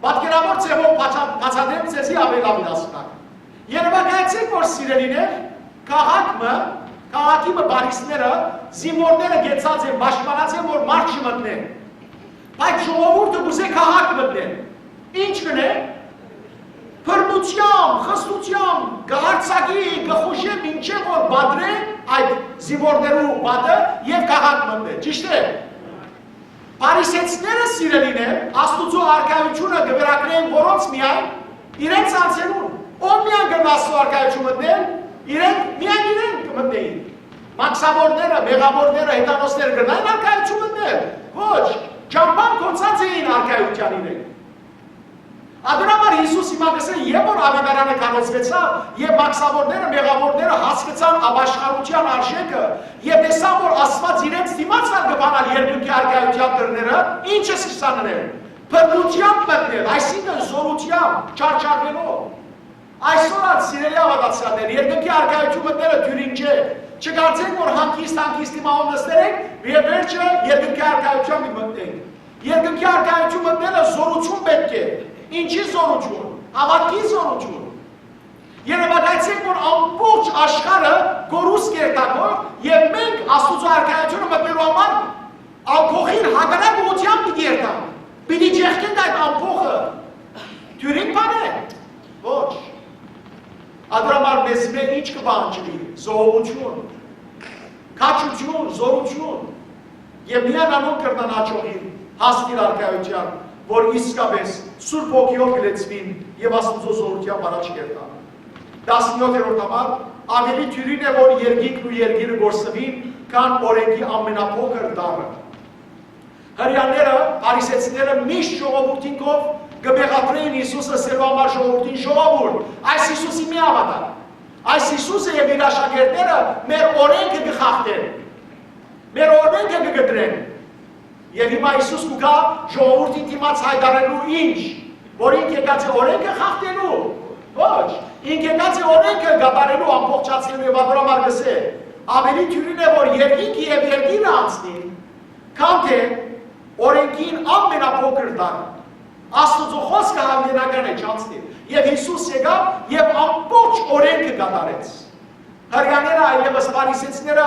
Speaker 1: Պատկերավոր ձևով բացատրեմ ձեզի ավելավիդասնակ։ Երևակայեցեք, որ սիրելիներ, քաղաքի բարիսները, զինվորները գեցած են, պաշտպանած են, որ մարդ չմտնեն։ Բայց ժողովուրդը կուզե քաղաք մտնել։ Ինչ կնե։ Բռնությամբ, խստությամբ, կհարցակի, կխուժե, մինչև որ բադրե այդ զինվորներու բադը եւ քաղաք մտնե։ Ճիշտ է։ Փարիսեցիները սիրելիներ, Աստուծո արքայությունը կվերագրեն որոնց միայն իրենց անձերուն։ Ով միայն կգնա Աստծո արքայություն մտնել, միայն իրեն կմտնեին։ Մաքսավորները, մեղավորները, հետանոսները գնային արքայություն մտնել։ Ոչ, ճամփան կոնցած էին արքայության իրեն։ Ադորոմար Հիսուս հիմա գսել, եւ որ ավետարանը կառուցվեցավ, եւ մաքսավորները, մեղավորները հասկացան ապաշխարության արժեքը, եւ տեսան, որ Աստված իրենց դիմացան կբանալ երկնքի արքայության դռները, ինչը սկսան անել։ Բռնությամբ մտնել, այսինքն զորությամբ, չարչարվելով։ Այսօր սիրելի ավատացիաներ, երկնքի արքայություն մտնելը դյուրին չէ։ Չկարծեք, որ հանգիստ մահով նստել եք, եւ վերջը երկնքի արքայության մտնենք։ Երկնքի արքայություն մտնելը զորություն պետք է։ Ինչի զորություն, հավատքի զորություն։ Երևակայեցեք, որ ամբողջ աշխարհը գորուս կերտակով եւ մենք Աստուծո արքայությունը մտնելու համար ամփոխին հակառակ ուղղությամբ պիտի երթանք։ Պիտի ջեղքենք այդ ամփոխը։ Դյուրին բան է։ Ոչ։ Ադրամար մեզ մեր ինչ կբանջվի, զոհություն, քաջություն, զորություն եւ միանալու կրնան աճողին հասնիր արքայության, որ իսկապես Սուրբ Հոգիով գլեցվին եւ Աստուծո զորությամբ առաջ կերտան։ 17-րդ համար ավելի թյուրին է, որ երկինքն ու երկիրը գործվին, քան օրենքի ամենափոքր դառը։ Հրեաները փարիսեցիները միշտ ժողովրդինքով կմեղադրեին Հիսուսը սերու համար ժողովրդին ժողովուրդ, այս Հիսուսի մի հավատալ։ Այս Հիսուսը եւ իր աշակերտները մեր օրենքը կխախտեն, մեր օրենքը կգտրեն։ Եվ հիմա Հիսուս կգա ժողովրդին դիմաց հայտարարելու ինչ, որ ինք եկած է օրենքը խախտելու, ոչ, ինք եկած է օրենքը կատարելու ամբողջացնելու եւ Աբրահամ գսե, ավելի թյուրին է որ երկինքը եւ երկիրը անցնի, քան թե օրենքին ամենափոքր տան։ Աստծո խոսքը հավանական է չանցնի։ Եվ Հիսուս եկավ եւ ամբողջ օրենքը կատարեց։ Հրյաները այլևս փարիսեցիները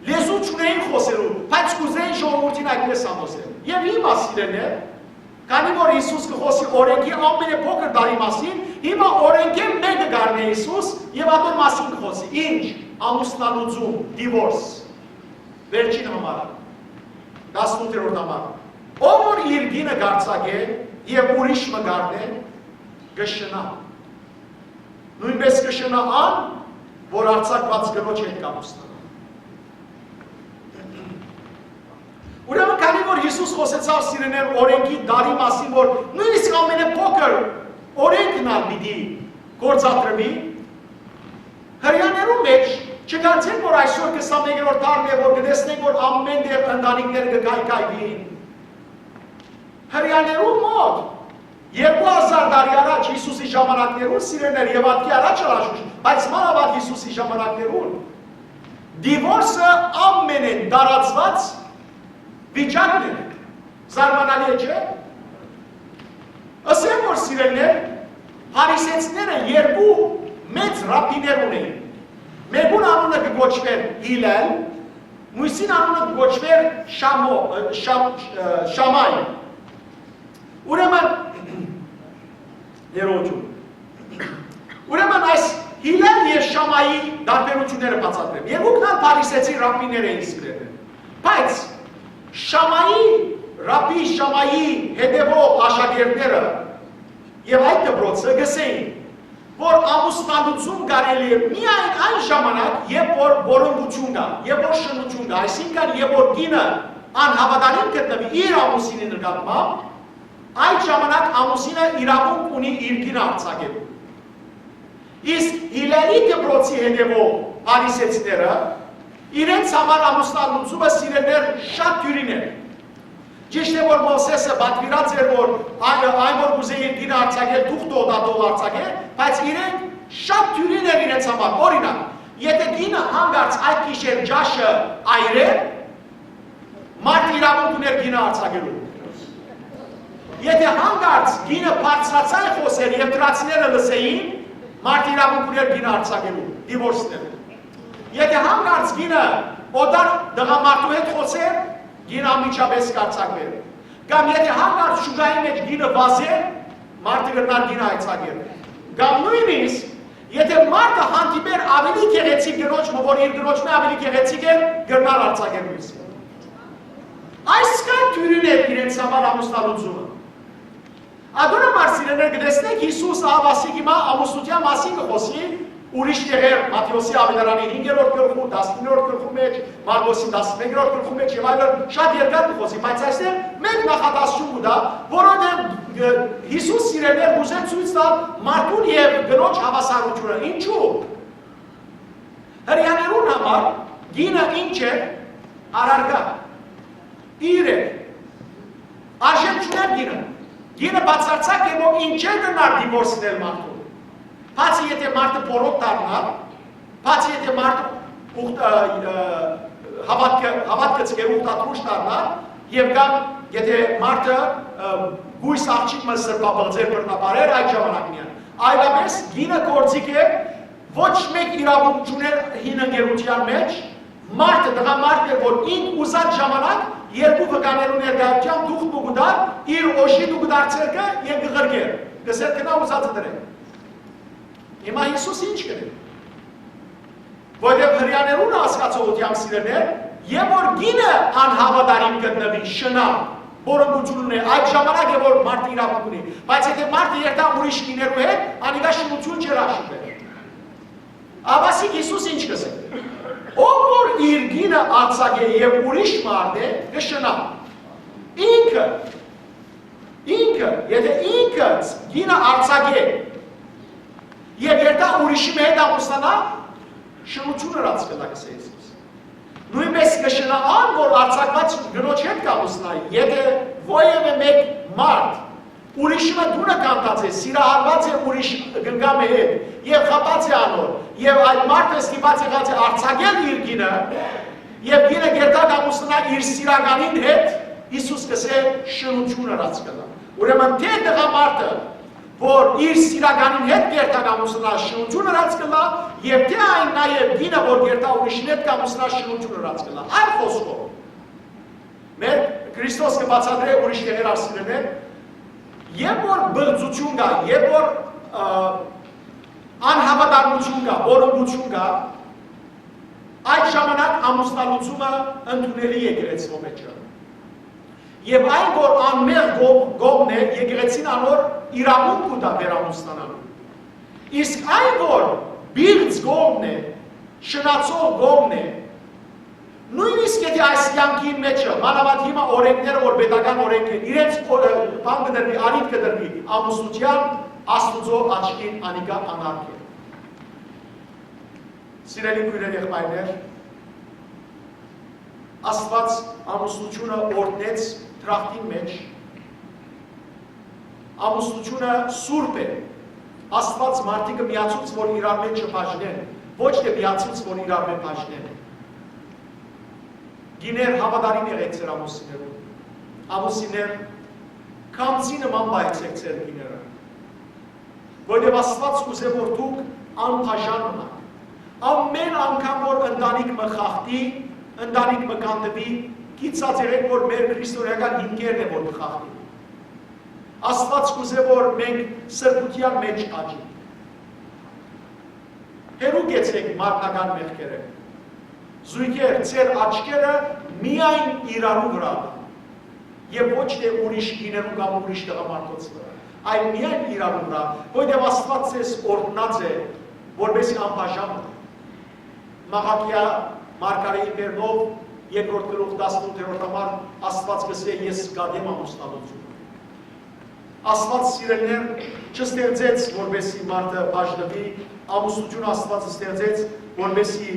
Speaker 1: լեզու չունեին խոսելու, բայց կուզեին ժողովրդին այդպես ամոսել։ Եվ հիմա սիրելիներ, քանի որ Հիսուս կխոսի օրենքի ամենափոքր տարի մասին, հիմա օրենքի մեկը գարնե Հիսուս եւ ադոր մասին կխոսի։ Ինչ? Ամուսնալուծում, divorce։ Վերջին համարը 18-րդ համար։ Ով որ իր գինը գարցակե եւ ուրիշ մը գարնե, կշնա։ Նույնպես կշնա ան, որ արձակված կնոջ հետ կամուսնա։ Ուրեմն քանի որ Հիսուս խոսեցավ սիրեներ օրենքի դարի մասին, որ նույնիսկ ամենափոքր օրենքն ալ պիտի գործադրվի, հրյաներու մեջ չգարցեն, որ այսօր 21-րդ դարն է, որ կտեսնենք, որ ամեն դեպ ընտանիքները կկայքայվին։ Հրյաներու մոտ 2000 տարի առաջ Հիսուսի ժամանակներուն սիրեներ եւ ատքի առաջ առաջ, բայց մանավանդ Հիսուսի ժամանակներուն դիվորսը ամենեն տարածված վիճակն է։ Զարմանալի է, չէ՞։ Ասեմ որ սիրելիներ, փարիսեցիները երկու մեծ ռաբբիներ ունեին։ Մեկուն անունը կգոչվեր Հիլել, մյուսին անունը կգոչվեր Շամայ։ Ուրեմն Ուրեմն այս Հիլել եւ Շամայի տարբերությունները բացատրեմ։ Երկուքն ալ փարիսեցի ռաբբիներ էին սիրել։ Բայց Ռաբբի Շամայի հետևող աշակերտները եւ այդ դպրոցը գսեին, որ ամուսնալուծում կարելի է միայն այն ժամանակ, երբ որ բորոնդություն կա, երբ որ շնություն կա, այսինքն երբ որ կինը անհավատարիմ գտնվի իր ամուսինի նկատմամբ, այդ ժամանակ ամուսինը իրավունք ունի իր կինը արձակելու։ Իսկ Հիլելի դպրոցի հետևող փարիսեցիները իրենց համար ամուսնալուծումը սիրելներ շատ դյուրին էր։ Ճիշտ է որ Մովսեսը պատվիրած էր որ այն որ կուզեի իր կինը արձակել թուղթ օդատով արձակել, բայց իրենք շատ դյուրին էր իրենց համար։ Օրինակ, եթե կինը հանգարց այդ գիշեր ջաշը այրեր, մարդ իրավունք ուներ կինը արձակելու։ Եթե հանգարց կինը բարձրացան խոսեր եւ դրացիները լսեին, մարդ իրավունք ուներ կինը արձակելու, դիվորսներ։ Եթե հանգարց կինը օդար դղամարդու հետ խոսեր, գինը ամիջապես կարձակվեր։ Կամ եթե հանգարց շուգայի մեջ գինը վազեր, մարդը գրնար գինը այցակեր։ Կամ նույնիսկ, եթե մարդը հանդիպեր ավելի գեղեցիկ կնոջը, որ իր կնոջն ավելի գեղեցիկ է, գրնար արձակեր լույսը։ Այսքան դյուրին է իրենց համար ամուսնալուծումը։ Ադոնամար սիրեներ կտեսնենք Հիսուս ահավասիկ հիմա ամուսնության մասին կխոսի ուրիշ տեղեր Մատթեոսի ավետարանի 5-րդ գլխում, 19-րդ գլխում մեջ, Մարկոսի 11-րդ գլխում մեջ եւ այլն շատ երկար կխոսի, բայց այստեղ մեկ նախադասություն կա, որոնց Հիսուս սիրելիներ ուզեց ցույց տալ մարդուն եւ գնոջ հավասարությունը։ Ինչու՞։ Հրյաներուն համար գինը ինչ է, առարգա։ Իր է։ Արժեք չունեմ գինը։ Գինը բացարձակ է, որ ինչ է գնար դիվորսնել մարդուն։ Բացի եթե մարդը փորոտ դառնար, բացի եթե մարդը հավատքը ցկեր ուխտատուշ դառնար, եւ կամ եթե մարդը գույս աղջիկ մը սրբաբղձեր բռնապարեր այդ ժամանակ միան։ Այլապես գինը գործիք է, ոչ մեկ իրավունք չուներ հին ընկերության մեջ, մարդը տղամարդն էր, որ ինք ուզած ժամանակ երկու վկաներու ներկայությամբ դուխտ ու գդար, իր օշին ու գդարցերքը եւ գղրգեր։ Գսեր կնա ուզածը դրել։ Հիմա Հիսուս ինչ կրի։ Որտեղ հրյաներուն հասկացողությամբ սիրելներ, եւ որ գինը անհավատարիմ գտնվի, շնա, բորոնդություն ունի, այդ ժամանակ է որ մարդը իրավունք ունի, բայց եթե մարդը երթա ուրիշ գիներու հետ, անիվա շնություն չէր աշիպել։ Աբասիկ Հիսուս ինչ կսե։ Ով որ իր գինը արձակե եւ ուրիշ մարդ է, կշնա։ ինքը, եթե ինքը գինը արձակե եւ երթա ուրիշի հետ ամուսնանա, շնություն հրած կլա գսե Հիսուս։ Նույնպես կշնան, որ արձակված գնոջ հետ կամուսնայի, եթե ովևէ մեկ մարդ ուրիշը դունը կանտած է, սիրահարված է ուրիշ գնգամի հետ եւ խապած է անոր, եւ այդ մարդը ստիպած եղած է արձակել իր գինը եւ գինը գերտակ ամուսնա իր սիրականին հետ, Հիսուս կսե շնություն հրած կլա։ Ուրեմն թե տղամարդը, որ իր սիրականին հետ գերտակ ամուսնա շնություն հրած կլա, եւ թե այն նաեւ գինը, որ գերտա ուրիշին հետ կամուսնա շնություն հրած կլա։ Այլ խոսքով մեր Քրիստոս կբացատրե ուրիշ տեղեր ասիլներ, եւ որ բղծություն կա, եւ որ անհավատարմություն կա, որոնություն կա, այդ ժամանակ ամուսնալուծումը ընդունելի եկեղեցու մեջ է։ Եվ այն, որ անմեղ գողն է, եկեղեցին անոր իրավունք ուտա վերամուսնանալու։ Իսկ այն, որ բիղծ գողն է, շնացող գողն է, նույնիսկ եթե այս կյանքի մեջը, մանավանդ հիմա օրենքները, որ պետական օրենք են, իրենց բան կդրվի, արիթ կդրվի, ամուսնության Աստուծո աչքին անիկա անարգ է։ Սիրելի քույրեր եղբայրներ, Աստված ամուսնությունը օրհնեց թրախտին մեջ, ամուսնությունը սուրբ է, Աստված մարդիկը միացուց, որ իրար մեջ չբաժնեն, ոչ թե միացուց, որ իրար մեջ բաժնեն։ Գիներ հավատարիմ եղեք ձեր ամուսիններում, ամուսիններ քամցի նման բայեցեք ձեր գիները, որտեղ Աստված կուզե որ դուք անբաժան մնաք, ամեն անգամ որ ընտանիք մը խախտի, ընտանիք մը կանտվի, գիտած եղեք որ մեր քրիստոնեական հիմքերն է որ խախտի, Աստված կուզե որ մենք սրբության մեջ աճենք, հերու գեցեք մարմնական մեղքերը, զույգեր, ձեր աչքերը միայն իրարու վրա եւ ոչ թե ուրիշ գիներու կամ ուրիշ տղամարդոց վրա, այլ միայն իրարու վրա, որտեղ Աստված ձեզ օրհնած է, որպեսզի անբաժան Մաղաքիա Մարգարեի բերնով երկրորդ գլուխ 18-րդ համար Աստված գսե ես գադեմ ամուսնալուծում։ Աստված սիրելիներ չստեղծեց, որպեսզի մարդը բաժնվի, ամուսնություն Աստված ստեղծեց, որպեսզի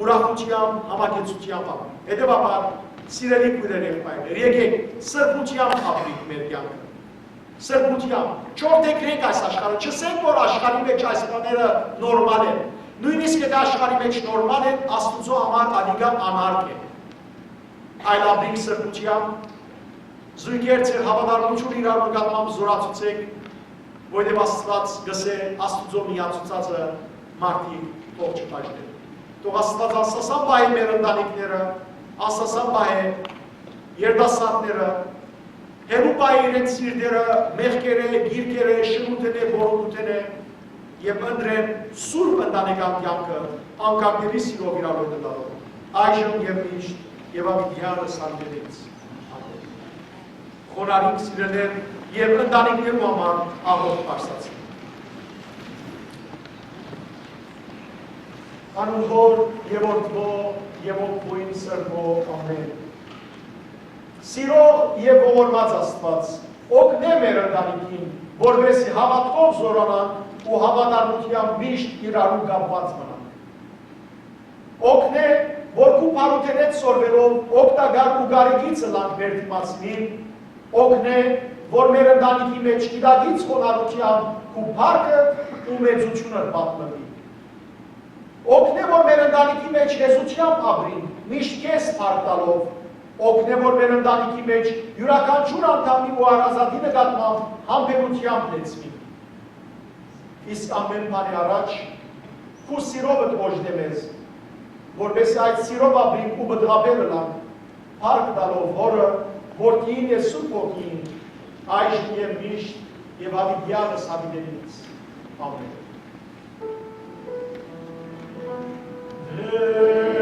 Speaker 1: ուրախությամբ, համակեցությամբ ապրի։ Հետևաբար, սիրելի քույրեր եղբայրներ, եկեք սրբությամբ ապրենք մեր կյանքը։ Սրբությամբ, չորդեքրենք այս աշխարհը, չսենք, որ աշխարհի մեջ այս բաները նորմալ են։ Նույնիսկ եթե աշխարհի մեջ նորմալ են, Աստուծո համար ադիգան անարգ է։ Այլ ապրենք սրբությամբ, զույգեր ձեր հավատարմություն իրար նկատմամբ զորացուցեք, որովհետև Աստված գսե Աստուծո միացուցածը մարդիկ թող չբաժնեն։ Թող Աստված ասասան բայ մեր ընտանիքները, ասասան բայ երդասարտները, հերու բայ իրենց սիրտերը, մեղքերը, գիրքերը, շնութենը, որոնութենը եւ ընտրեն սուրբ ընտանեկան կյանքը, անկարգելի սիրով իրարու դալով։ Այժմ եւ միշտ եւ ավիդյանը սարդերից։ Խոնարհիկ սիրելեր եւ ընտանիքներու համար աղոթ պարսացին։ Անունհոր եւ որդվո եւ ողբույն սրբո ամեն։ Սիրող եւ ողորմած Աստված, օգնե մեր ընտանիքին, որպեսզի հավատքով զորանան ու հավատարմությամբ միշտ իրարու կապված մնան։ Օգնե, որ քու բարութենից սորվելով օգտակար ու գարեգիցը լանք մեր դիմացնին, օգնե, որ մեր ընտանիքի մեջ իրագից խոնարհությամբ ու փառքը ու մեծությունը պատմվի։ Օգնե, որ մեր ընտանիքի մեջ հեզությամբ ապրին, միշտ քեզ փառք տալով, օգնե, որ մեր ընտանիքի մեջ յուրաքանչյուր անդամի ու առանձնատի նկատմամբ համբերությամբ լեցվի։ Իսկ ամեն բանի առաջ քու սիրովդ օժնե մեզ, որպեսզի այդ սիրով ապրենք ու բդղաբերը լանք, փառք տալով Հորը, Որդին եւ Սուրբ Հոգին, այժմ եւ միշտ եւ հավիտյանս հավիտենից։ Ամեն։
Speaker 2: Yeah.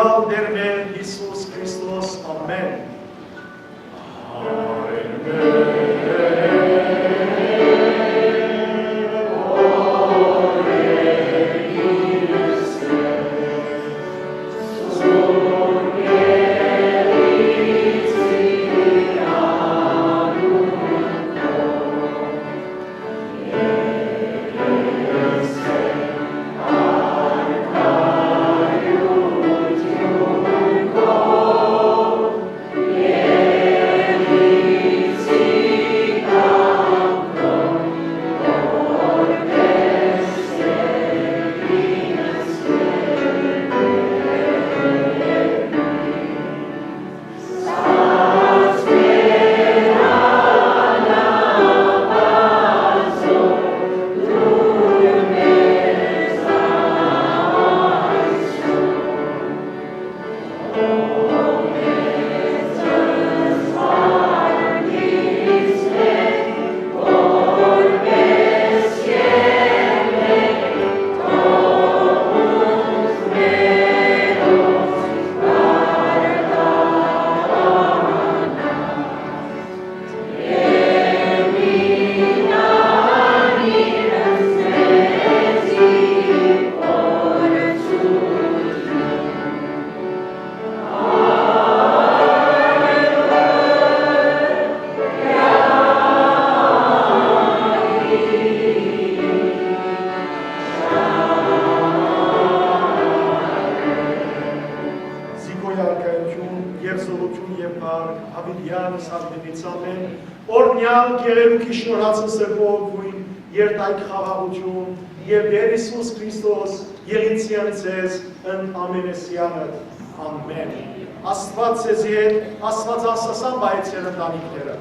Speaker 1: Գալ դեր մեր Հիսուս Քրիստոս, ամեն։ Օրնյալ գերերուքի շնորհացը սրբով գույն երտայք խաղաղություն և Տեր Հիսուս Քրիստոս եղիցյան ձեզ ընդ ամենեսյանը, ամեն։ Աստված ձեզի հետ, Աստված ասասան բայեց եր ընտանիքները։